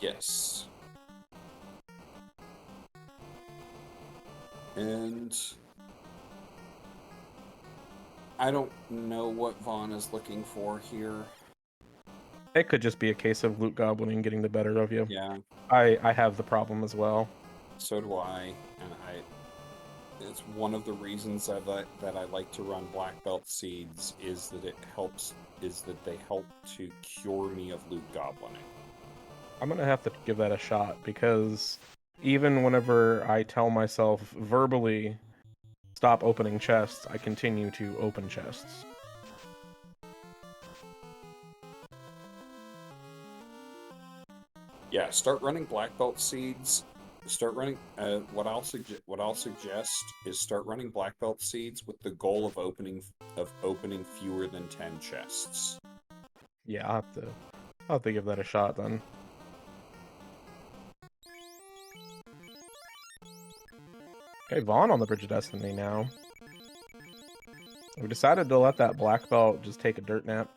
Yes. And I don't know what Vaughn is looking for here. It could just be a case of loot goblining getting the better of you. Yeah. I have the problem as well. So do I, and it's one of the reasons that I like to run Black Belt Seeds is that they help to cure me of loot goblining. I'm gonna have to give that a shot, because even whenever I tell myself verbally stop opening chests, I continue to open chests. Yeah, start running black belt seeds. Start running. What I'll suggest is start running black belt seeds with the goal of opening fewer than 10 chests. Yeah, I'll have to give that a shot then. Okay, Vaughn on the Bridge of Destiny now. We decided to let that black belt just take a dirt nap.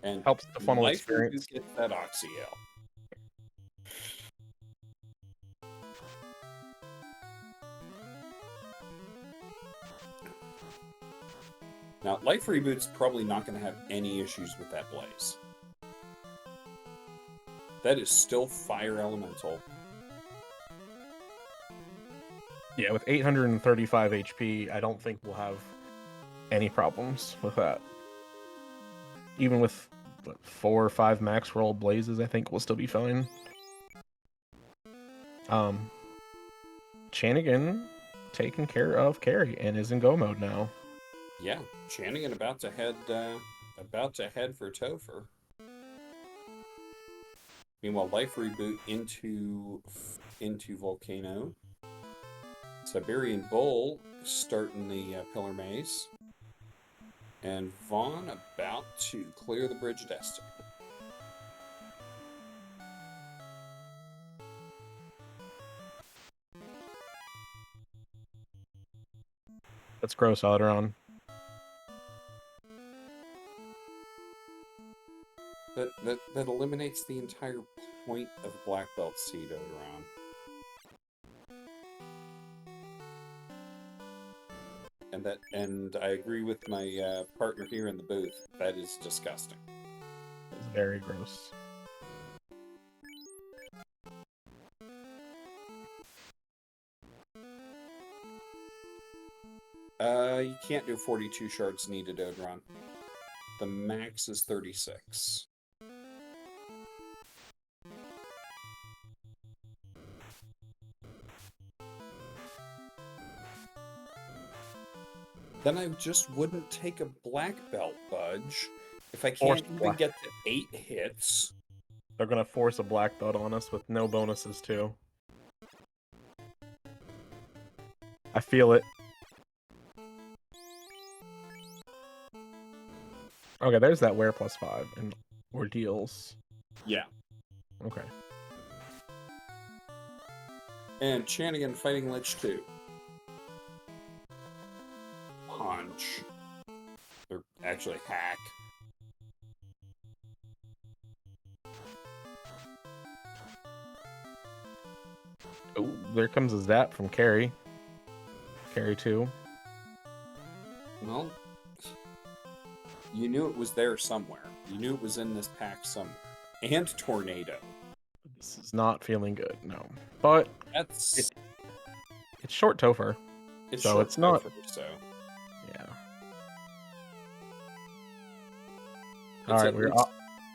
And Helps the funnel Life experience. Reboot gets that Oxyale. Now, Life Reboot's probably not going to have any issues with that Blaze. That is still Fire Elemental. Yeah, with 835 HP, I don't think we'll have any problems with that. Even with 4 or 5 max roll blazes, I think we'll still be fine. Chanigan taking care of Carrie and is in go mode now. Yeah, Chanigan about to head for Topher. Meanwhile, Life Reboot into Volcano. Siberian Bull starting the Pillar Maze. And Vaughn about to clear the Bridge of Destiny. That's gross, Alderon. That eliminates the entire point of Black Belt Seed, Odoron. And I agree with my partner here in the booth. That is disgusting. It's very gross. You can't do 42 shards needed, Odoron. The max is 36. Then I just wouldn't take a black belt, Budge. If I can't even get to 8 hits. They're gonna force a black belt on us with no bonuses too. I feel it. Okay, there's that wear +5 and ordeals. Yeah. Okay. And Chanigan fighting Lich 2. Punch. Or actually hack. Oh, there comes a zap from Carrie. Carrie 2. Well, you knew it was there somewhere. You knew it was in this pack somewhere. And Tornado. This is not feeling good, no. But That's it's short Topher. it's so short it's not. Topher, so Yeah. it's All right, at we're least-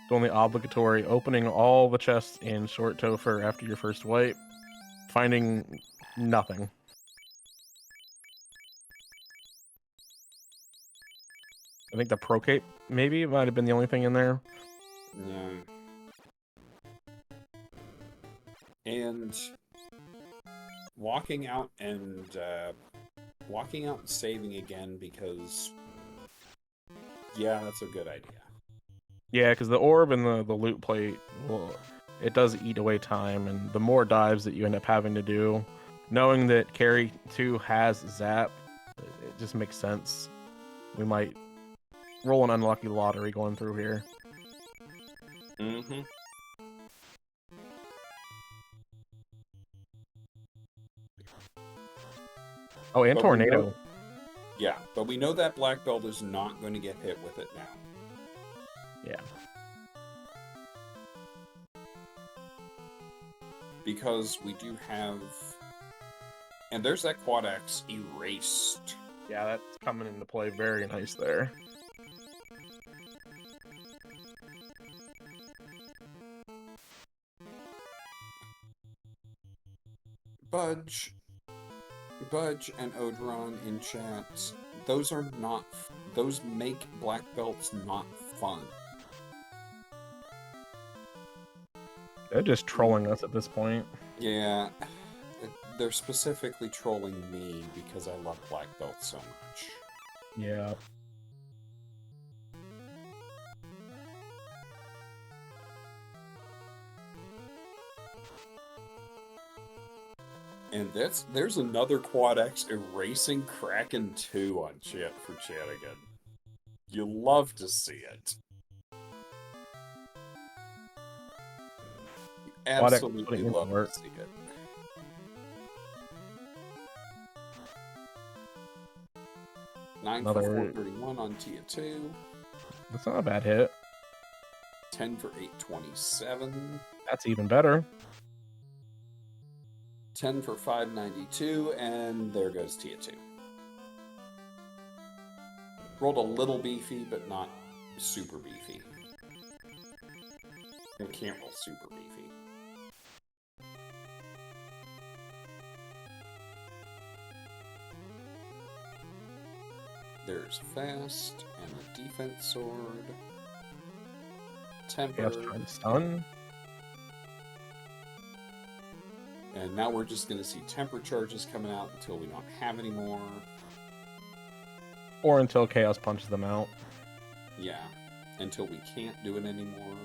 doing the obligatory opening all the chests in short Topher after your first wipe, finding nothing. I think the Pro Cape maybe might have been the only thing in there. Yeah. And walking out and saving again because yeah, that's a good idea. Yeah, because the orb and the loot plate, well, it does eat away time, and the more dives that you end up having to do, knowing that Carry 2 has Zap, it just makes sense. We might roll an unlucky lottery going through here. Mm-hmm. Oh, and But Tornado. Yeah, but we know that black belt is not going to get hit with it now. Yeah. Because we do have... And there's that quad axe erased. Yeah, that's coming into play very nice there. Budge, Budge and Oderon in chat. Those are not. Those make black belts not fun. They're just trolling us at this point. Yeah, they're specifically trolling me because I love black belts so much. Yeah. And there's another Quad X erasing Kraken 2 on chat for Chanigan. You love to see it. You absolutely love to see it. Another 9 for 431 on Tia 2. That's not a bad hit. 10 for 827. That's even better. 10 for 592, and there goes Tia 2. Rolled a little beefy, but not super beefy. I can't roll super beefy. There's fast and a defense sword. Temper. Trying to stun. And now we're just going to see temper charges coming out until we don't have any more. Or until Chaos punches them out. Yeah, until we can't do it anymore.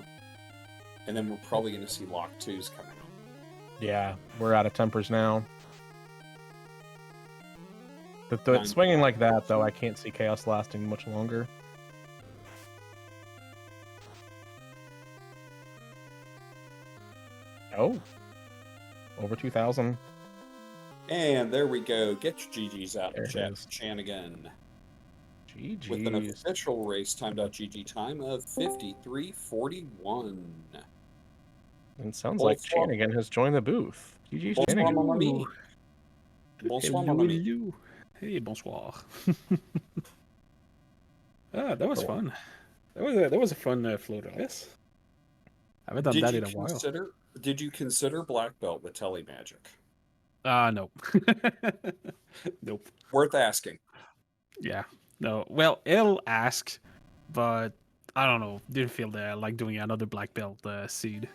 And then we're probably going to see Lock 2s coming out. Yeah, we're out of tempers now. But swinging like that, though, I can't see Chaos lasting much longer. Oh. Over 2,000. And there we go. Get your GGs out in chat, Chanigan. GGs. With an official racetime.gg time of 53:41. And it sounds like Chanigan has joined the booth. GG's Chanigan. Bonsoir, mon ami. Bonsoir, mon ami. Hey, bonsoir. That was fun. That was a fun floater list. I haven't done that in a while. Did you consider black belt with Telemagic? No. Nope. Worth asking. Yeah. No. Well, it'll ask, but I don't know. Didn't feel that like doing another black belt seed.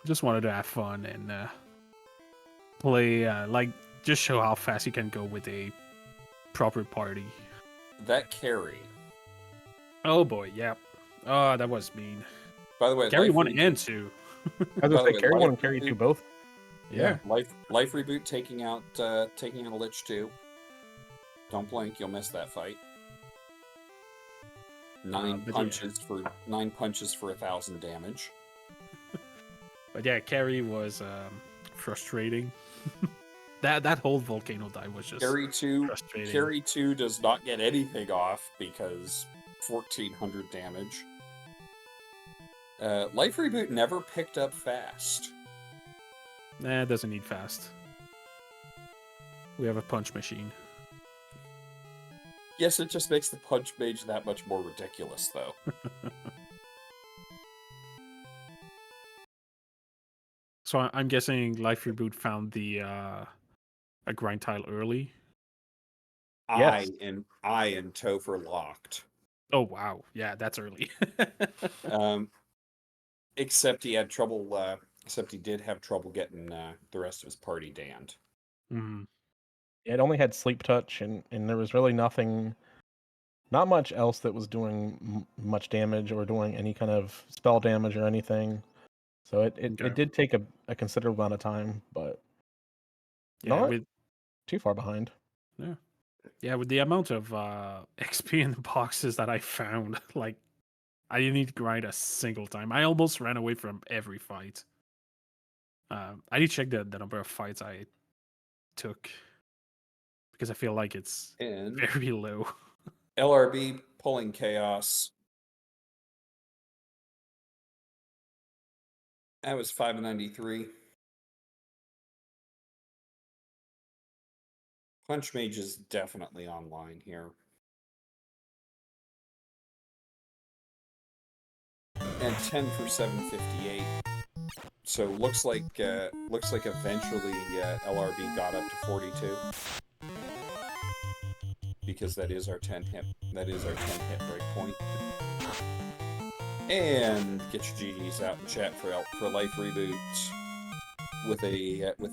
Just wanted to have fun and play, just show how fast you can go with a proper party. That carry. Oh boy, yeah. Oh, that was mean. By the way, carry 1 and 2. I was gonna say carry 1 and carry 2 both. Yeah. Life reboot taking out a Lich 2. Don't blink, you'll miss that fight. 9 punches for 1,000 damage. But yeah, carry was frustrating. that whole volcano dive was just frustrating. Carry 2 does not get anything off because 1,400 damage. Life reboot never picked up fast. Nah, it doesn't need fast. We have a punch machine. Yes, it just makes the punch mage that much more ridiculous, though. So I'm guessing Life Reboot found the a grind tile early. Yes. I and Topher locked. Oh wow, yeah, that's early. Except he had trouble. Except he did have trouble getting the rest of his party danned. Mm-hmm. It only had sleep touch, and there was really not much else that was doing much damage or doing any kind of spell damage or anything. So it did take a considerable amount of time, but not too far behind. Yeah, with the amount of XP in the boxes that I found, like I didn't need to grind a single time. I almost ran away from every fight. I need to check the number of fights I took because I feel like it's very low. LRB pulling chaos. That was 593. Punch Mage is definitely online here. And 10 for 758. So looks like eventually LRB got up to 42. because that is our 10 hit. That is our 10 hit break point. And get your GGs out in chat for Life Reboot with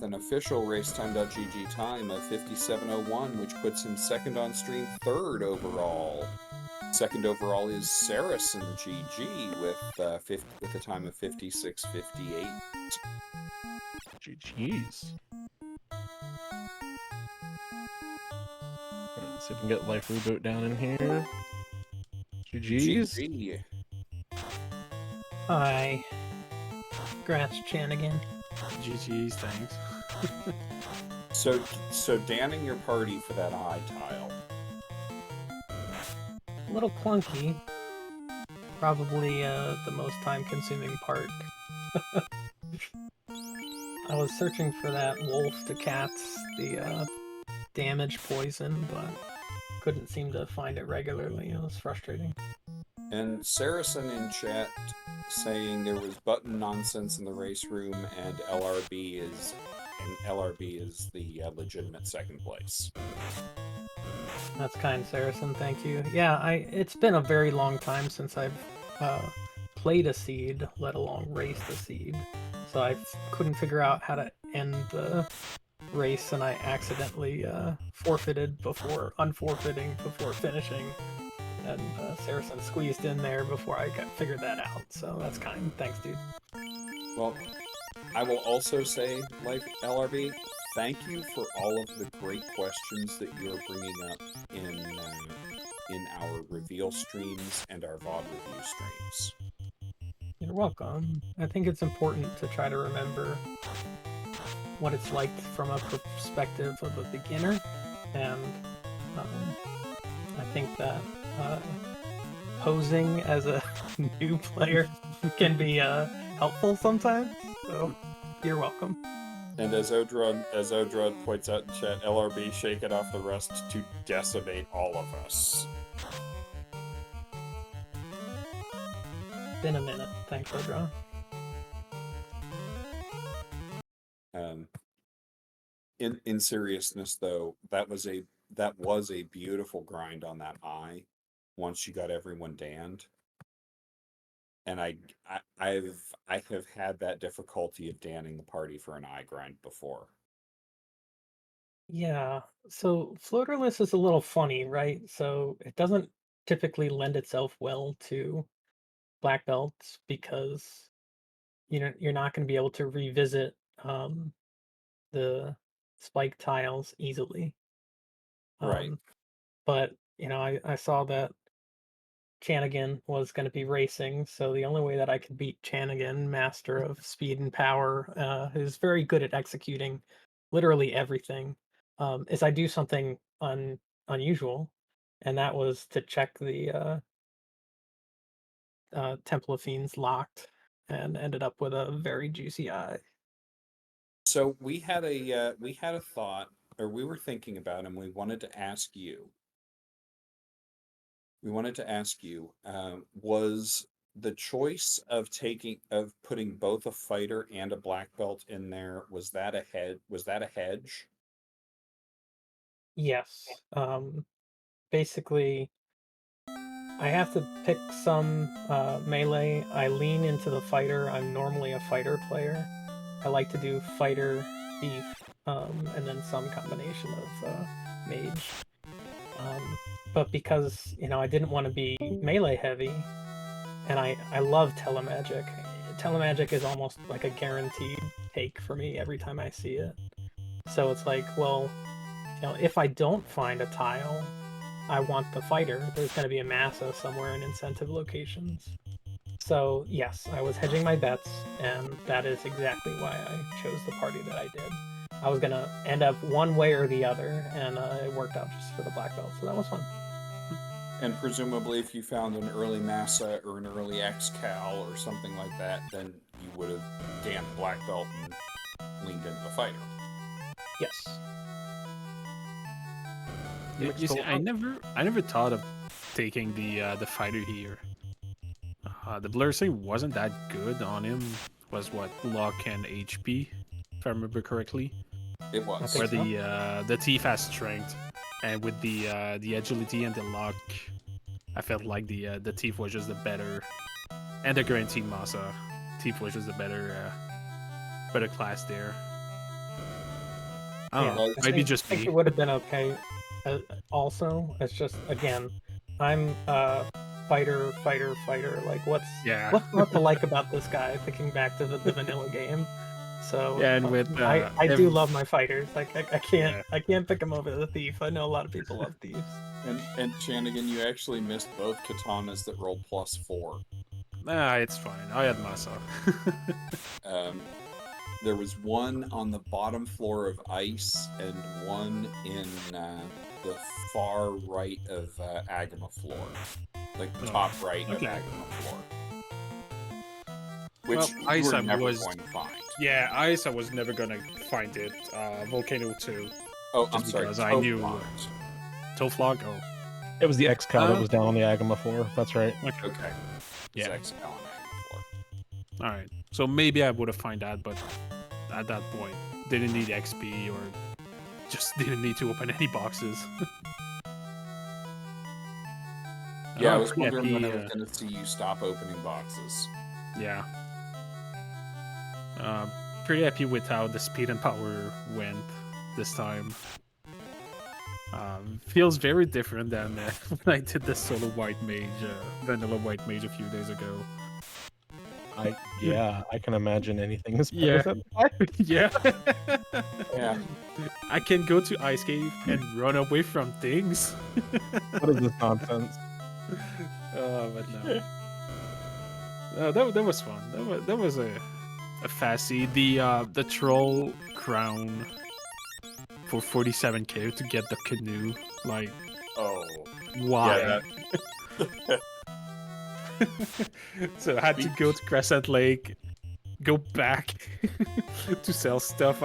an official racetime.gg time of 57:01, which puts him second on stream, third overall. Second overall is Saracen GG with a time of 56:58. GG's. Let's see if we can get Life Reboot down in here. GG's. GG. Hi. Grass Chan again. GG's, thanks. So danning your party for that eye tile. A little clunky. Probably the most time-consuming part. I was searching for that wolf to cast the damage poison, but couldn't seem to find it regularly. It was frustrating. And Saracen in chat saying there was button nonsense in the race room, and LRB is the legitimate second place. That's kind, Saracen. Thank you. Yeah, it's been a very long time since I've played a seed, let alone raced a seed. So I couldn't figure out how to end the race, and I accidentally forfeited before unforfeiting before finishing. And Saracen squeezed in there before I figured that out. So that's kind. Thanks, dude. Well, I will also say, like LRB, thank you for all of the great questions that you're bringing up in our reveal streams and our VOD review streams. You're welcome. I think it's important to try to remember what it's like from a perspective of a beginner, and I think that posing as a new player can be helpful sometimes. So you're welcome. And as Odrod points out in chat, LRB shake it off the rest to decimate all of us. Been a minute. Thanks, Odrod. In seriousness though, that was a beautiful grind on that eye once you got everyone danned. And I have had that difficulty of danning the party for an eye grind before. Yeah, so floaterless is a little funny, right? So it doesn't typically lend itself well to black belts because you're not going to be able to revisit the spike tiles easily. Right. But I saw that Chanigan was going to be racing, so the only way that I could beat Chanigan, master of speed and power, who's very good at executing literally everything, is I do something unusual, and that was to check the Temple of Fiends locked, and ended up with a very juicy eye. So we had a thought, or we were thinking about, and we wanted to ask you. Was the choice of putting both a fighter and a black belt in there, was that a hedge? Yes. Basically, I have to pick some melee. I lean into the fighter. I'm normally a fighter player. I like to do fighter, thief, and then some combination of mage. But because, I didn't want to be melee heavy, and I love telemagic. Telemagic is almost like a guaranteed take for me every time I see it. So it's like, well, if I don't find a tile, I want the fighter. There's going to be a massa somewhere in incentive locations. So yes, I was hedging my bets, and that is exactly why I chose the party that I did. I was going to end up one way or the other, and it worked out just for the black belt, so that was fun. And presumably if you found an early massa or an early X-Cal or something like that, then you would have damned black belt and leaned into the fighter. Yes. You see, I never thought of taking the fighter here. The blurring wasn't that good on him. Was what, luck and HP, if I remember correctly. It was. Where the thief has strength. and with the agility and the luck, I felt like the thief was just the better, and the guaranteed massa. Thief was just the better class there. I don't know. I Maybe just think me. it would have been okay. Also, it's just again, I'm fighter. Like, what's not to like about this guy? Thinking back to the vanilla game. So Yeah, and with I do love my fighters. Like I can't pick them over the thief. I know a lot of people love thieves. And Shanigan, you actually missed both katanas that roll +4. Nah, it's fine. I had massa. There was one on the bottom floor of ice and one in the far right of Agama floor. Like the top right of Agama floor. Which you were never going to find. Yeah, ice I was never gonna find it. Volcano 2. Oh, I'm sorry. Because I knew Toflog? Oh. It was the X-Cal that was down on the Agama floor. That's right. Okay. Yeah. X-Cal on Agama floor. Alright. So maybe I would have found that, but at that point, didn't need XP or just didn't need to open any boxes. Yeah, I was wondering when I was going to see you stop opening boxes. Yeah. Pretty happy with how the speed and power went this time. Feels very different than when I did the solo white mage, vanilla white mage a few days ago. I can imagine anything is better Yeah. than that. Yeah. Yeah. I can go to Ice Cave and run away from things. What is this nonsense? But no. That was fun. That was a fast seed. The troll crown for 47k to get the canoe. Like, oh, why? Yeah, So I had to go to Crescent Lake, go back to sell stuff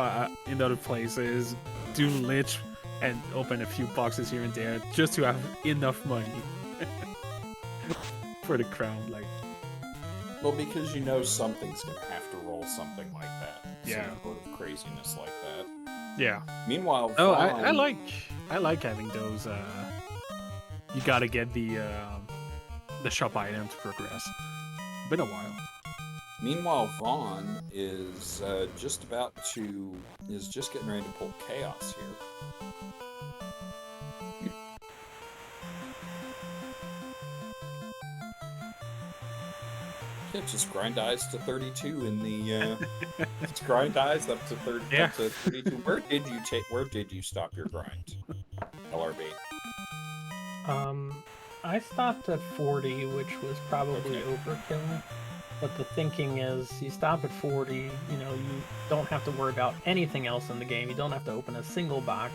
in other places, do Lich, and open a few boxes here and there just to have enough money for the crown. Like, well, because you know something's gonna have to roll something like that. Yeah. Some sort of craziness like that. yeah. Meanwhile, Oh, Vaughn, I like having those. You gotta get the shop item to progress. Been a while. Meanwhile, Vaughn is just getting ready to pull chaos here. Yeah, just grind eyes to 32 in the. Just grind eyes up to 30. Yeah. Up to 32. Where did you stop your grind? LRB. I stopped at 40, which was probably Okay. overkill. But the thinking is, you stop at 40, you know, you don't have to worry about anything else in the game. You don't have to open a single box.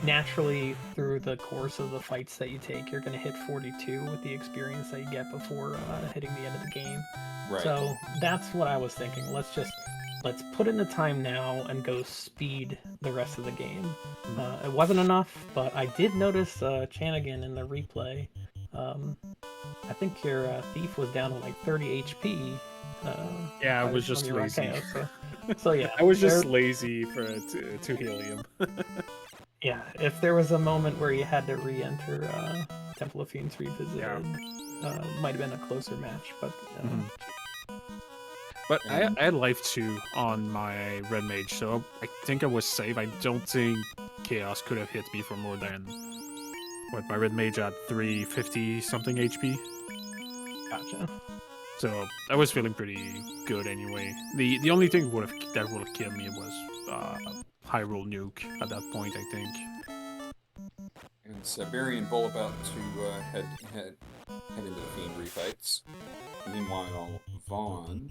Naturally, through the course of the fights that you take, you're going to hit 42 with the experience that you get before hitting the end of the game. Right. So that's what I was thinking. Let's put in the time now and go speed the rest of the game. It wasn't enough, but I did notice Chanigan in the replay. I think your thief was down to like 30 HP. Yeah, I was just lazy. So yeah, I was just lazy to heal him. Yeah, if there was a moment where you had to re-enter Temple of Fiends Revisited, might have been a closer match, but. But I had life 2 on my red mage, so I think I was safe. I don't think chaos could have hit me for more than my red mage at 350 something HP. Gotcha. So I was feeling pretty good anyway. The only thing that would have killed me was high roll nuke at that point, I think. And Siberian Bull about to head into the Fiend refights. Meanwhile, Vaughn.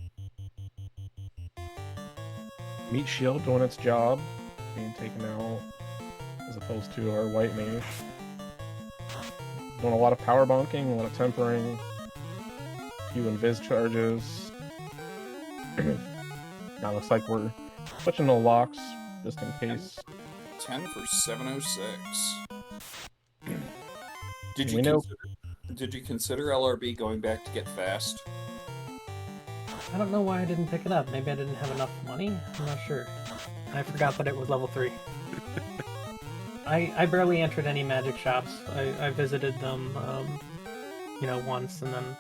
Meat Shield doing its job, being taken out, as opposed to our white mage. Doing a lot of power bunking, a lot of tempering, a few invis charges. Now looks like we're switching the locks just in case. 10 for 706. Did you consider LRB going back to get fast? I don't know why I didn't pick it up. Maybe I didn't have enough money? I'm not sure. I forgot that it was level 3. I barely entered any magic shops. I visited them, once, and then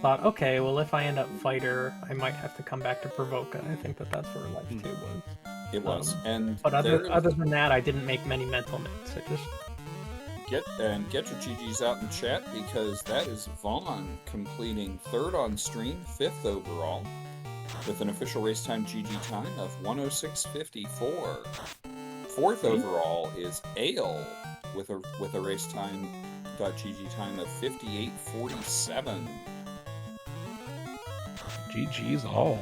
thought, okay, well, if I end up fighter, I might have to come back to Provoca. I think that's where Life 2 was. It was, and But other there, than that, I didn't make many mental notes. I just get your GGs out in chat, because that is Vaughn completing 3rd on stream, 5th overall, with an official race time GG time of 106.54. 4th overall is Ale with a race time .gg time of 58.47. GG's all.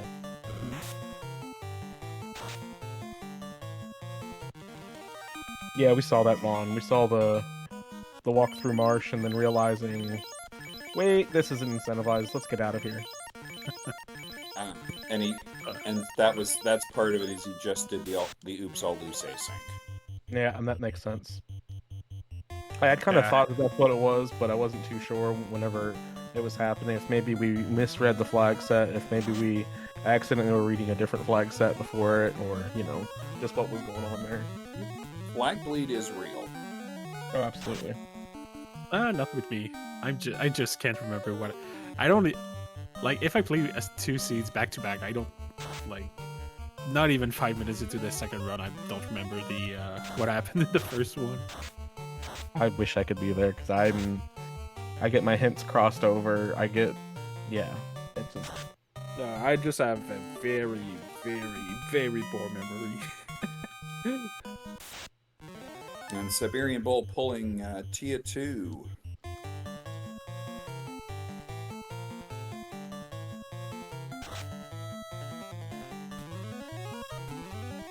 Yeah, we saw that, Vaughn. We saw the walk through marsh and then realizing, wait, this isn't incentivized. Let's get out of here. And that's part of it, is he just did the oops, I'll lose async. Yeah, and that makes sense. I had kind of thought that's what it was, but I wasn't too sure whenever it was happening. If maybe we misread the flag set, if maybe we accidentally were reading a different flag set before it, or, just what was going on there. Flag bleed is real. Oh, absolutely. Not with me. I just can't remember what. I don't like if I play as 2 seeds back to back. I don't like. Not even 5 minutes into the second run, I don't remember the what happened in the first one. I wish I could be there, because I get my hints crossed over. It's just... I just have a very, very, very poor memory. And Siberian Bull pulling Tia 2.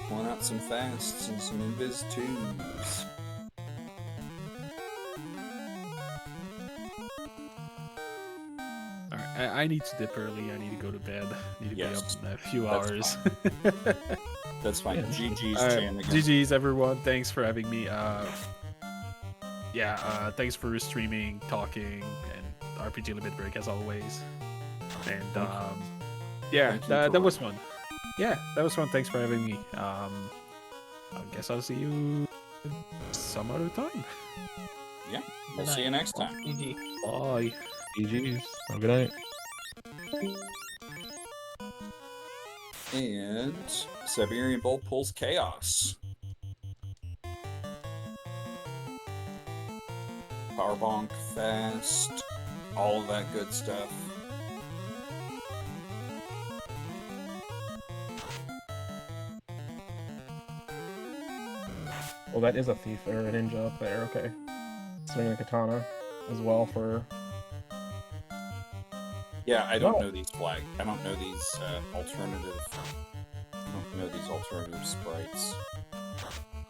Pulling out some fasts and some invis 2s. Alright, I need to dip early. I need to go to bed. I need to be up in a few That's hours. That's fine. GG's, Chan. GG's, everyone. Thanks for having me. Thanks for streaming, talking, and RPG Limit Break as always. And that was fun. Yeah, that was fun. Thanks for having me. I guess I'll see you some other time. Yeah, we'll see you next time. GG. Bye. GG's. Have a good night. And Siberian Bull pulls Chaos. Power bonk, fast, all of that good stuff. Well, that is a thief or a ninja up there. Okay. Swinging a katana as well for... Yeah, I don't know these flag. I don't know these alternative. I don't know these alternative sprites.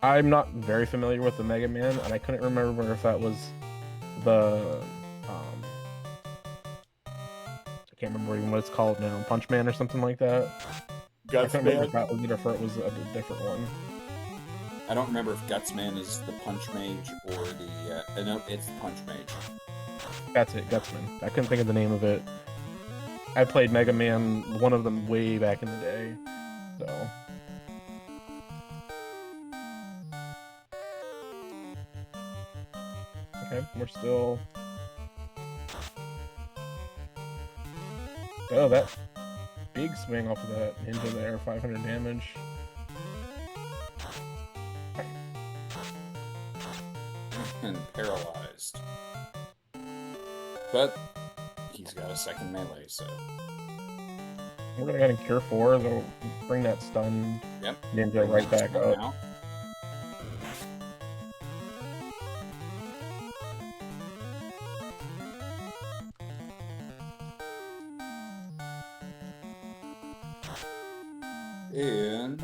I'm not very familiar with the Mega Man, and I couldn't remember if that was the I can't remember even what it's called, Punch Man or something like that. Guts I can't remember Man? if that was it or if it was a different one. I don't remember if Gutsman is the Punch Mage or the. No, it's the Punch Mage. That's it, Gutsman. I couldn't think of the name of it. I played Mega Man, one of them, way back in the day, so. Okay, we're still... Oh, that big swing off of that ninja there, 500 damage. And paralyzed. But he's got a second melee, so. We're gonna get a Cure 4, they'll bring that stun ninja Bring right that back stun up. out. And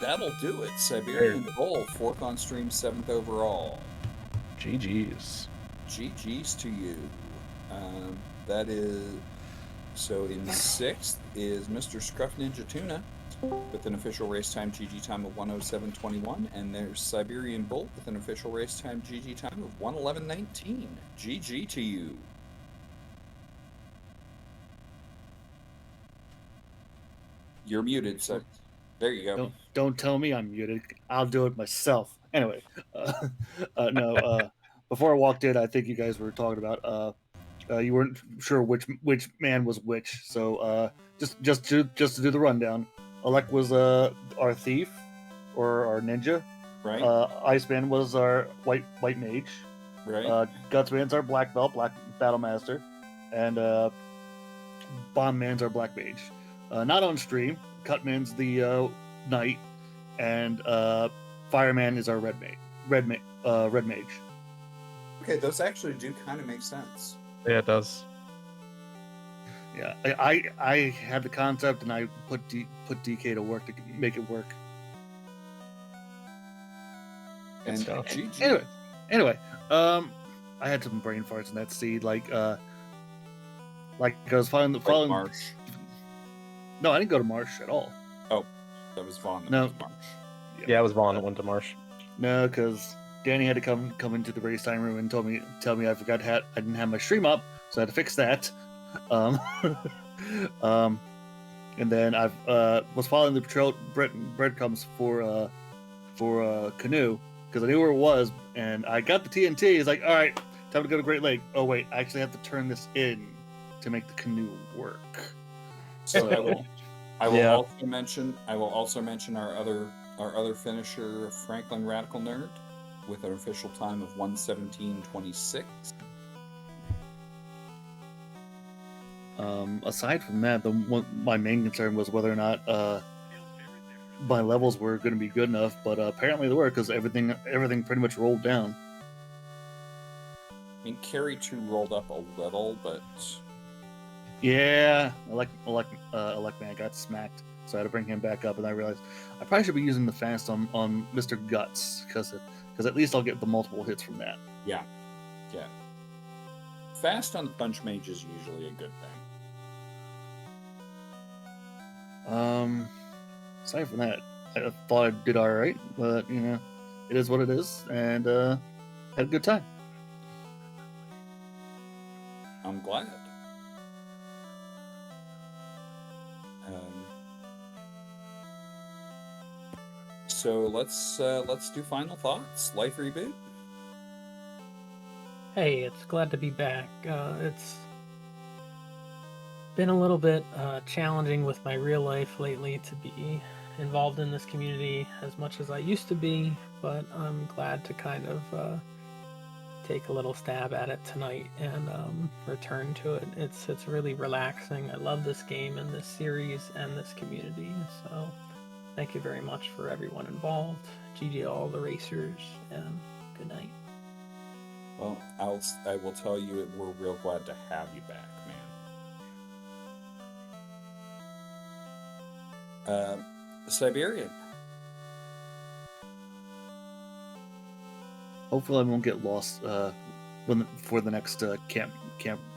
that'll do it. Siberian Bull, 4th on stream, 7th overall. GG's. GG's to you. That is... So in 6th is Mr. Scruff Ninja Tuna with an official race time GG time of 107.21, and there's Siberian Bull with an official race time GG time of 111.19. GG to you. You're muted, so there you go. Don't tell me I'm muted. I'll do it myself. Anyway, no. Before I walked in, I think you guys were talking about. You weren't sure which man was which, so just to do the rundown. Alec was our thief, or our ninja. Right. Iceman was our white mage. Right. Gutsman's our black belt, black battle master, and Bombman's our black mage. Not on stream. Cutman's the knight, and Fireman is our red mage. Okay, those actually do kind of make sense. Yeah, it does. Yeah, I had the concept and I put DK to work to make it work. And stuff. GG. Anyway, I had some brain farts in that seed, like I was following. March. No, I didn't go to Marsh at all. Oh, that was Vaughn. That No. was March. Yeah, it was Vaughn that went to Marsh. No, because Danny had to come into the race time room and tell me I forgot I didn't have my stream up, so I had to fix that. And then I was following the trail breadcrumbs for Canoe because I knew where it was, and I got the TNT. It's like, all right, time to go to Great Lake. Oh wait, I actually have to turn this in to make the canoe work. So I will Yeah. also mention our other finisher, Franklin Radical Nerd, with an official time of 1:17:26. Aside from that, my main concern was whether or not my levels were going to be good enough, but apparently they were, because everything pretty much rolled down. I mean, Carry 2 rolled up a little, but Yeah, Elect Man got smacked, so I had to bring him back up, and I realized I probably should be using the fast on Mr. Guts, because at least I'll get the multiple hits from that. yeah. Fast on Punch Mage is usually a good thing. Aside from that, I thought I did all right, but it is what it is, and had a good time. I'm glad. So let's do final thoughts. Life reboot. Hey, it's glad to be back. It's been a little bit challenging with my real life lately to be involved in this community as much as I used to be, but I'm glad to kind of take a little stab at it tonight and return to it. It's really relaxing. I love this game and this series and this community, so thank you very much for everyone involved. GG all the racers, and good night. Well, I will tell you, we're real glad to have you back, man. Siberian. Hopefully, I won't get lost for the next camp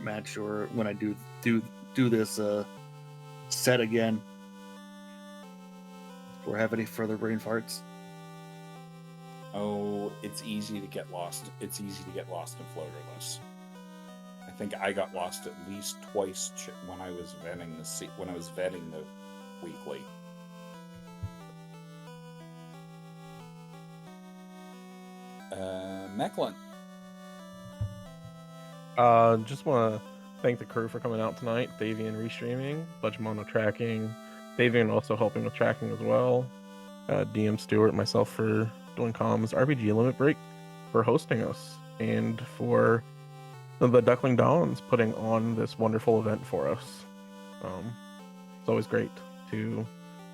match, or when I do this set again, or have any further brain farts. Oh, it's easy to get lost. It's easy to get lost in Floaterless. I think I got lost at least twice when I was vetting the weekly. Mecklin. Just want to thank the crew for coming out tonight. Davian restreaming, Budgemono tracking, Davian also helping with tracking as well. DM Stewart, myself for doing comms, RPG Limit Break for hosting us, and for the Duckling Dons putting on this wonderful event for us. It's always great to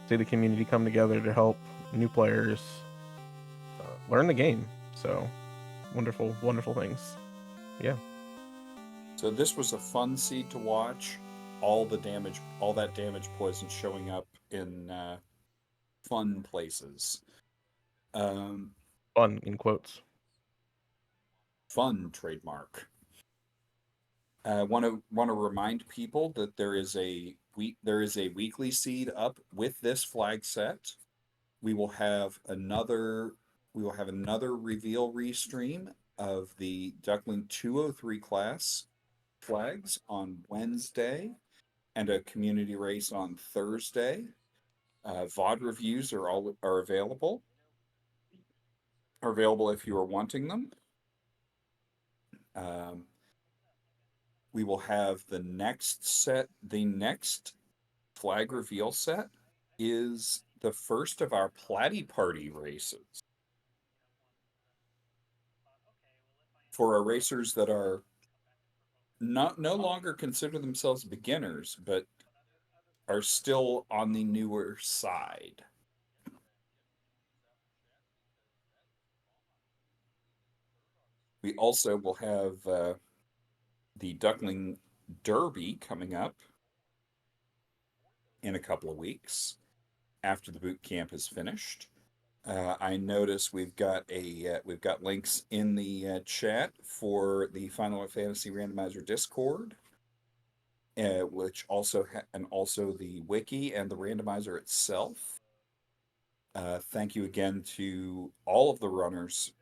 see the community come together to help new players learn the game. So wonderful, wonderful things. Yeah. So this was a fun seed to watch. All that damage poison showing up in fun places. Fun in quotes. Fun trademark. Want to remind people that there is a weekly seed up with this flag set. We will have another reveal restream of the Duckling 203 class flags on Wednesday, and a community race on Thursday. VOD reviews are available. Are available if you are wanting them. Um, we will have the next set. The next flag reveal set is the first of our Platy Party races. For our racers that are no longer consider themselves beginners, but are still on the newer side. We also will have the Duckling Derby coming up in a couple of weeks after the boot camp is finished. I notice we've got links in the chat for the Final Fantasy Randomizer Discord, which also and also the wiki and the randomizer itself. Thank you again to all of the runners,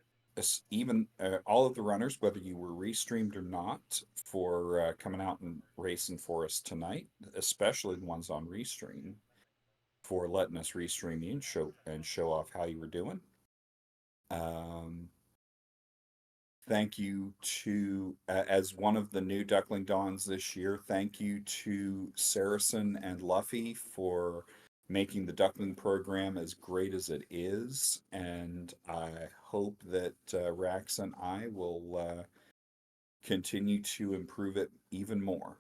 even all of the runners, whether you were restreamed or not, for coming out and racing for us tonight, especially the ones on restream, for letting us restream you and show off how you were doing. Thank you to, as one of the new Duckling Dons this year, thank you to Saracen and Luffy for making the Duckling program as great as it is. And I hope that Rax and I will continue to improve it even more.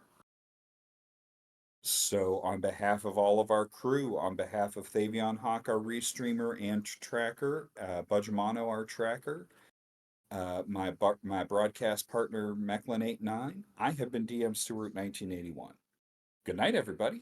So, on behalf of all of our crew, on behalf of Thavion Hawk, our restreamer and tracker, Budgemano, our tracker, my broadcast partner, Mechlin89, I have been DM Stewart 1981. Good night, everybody.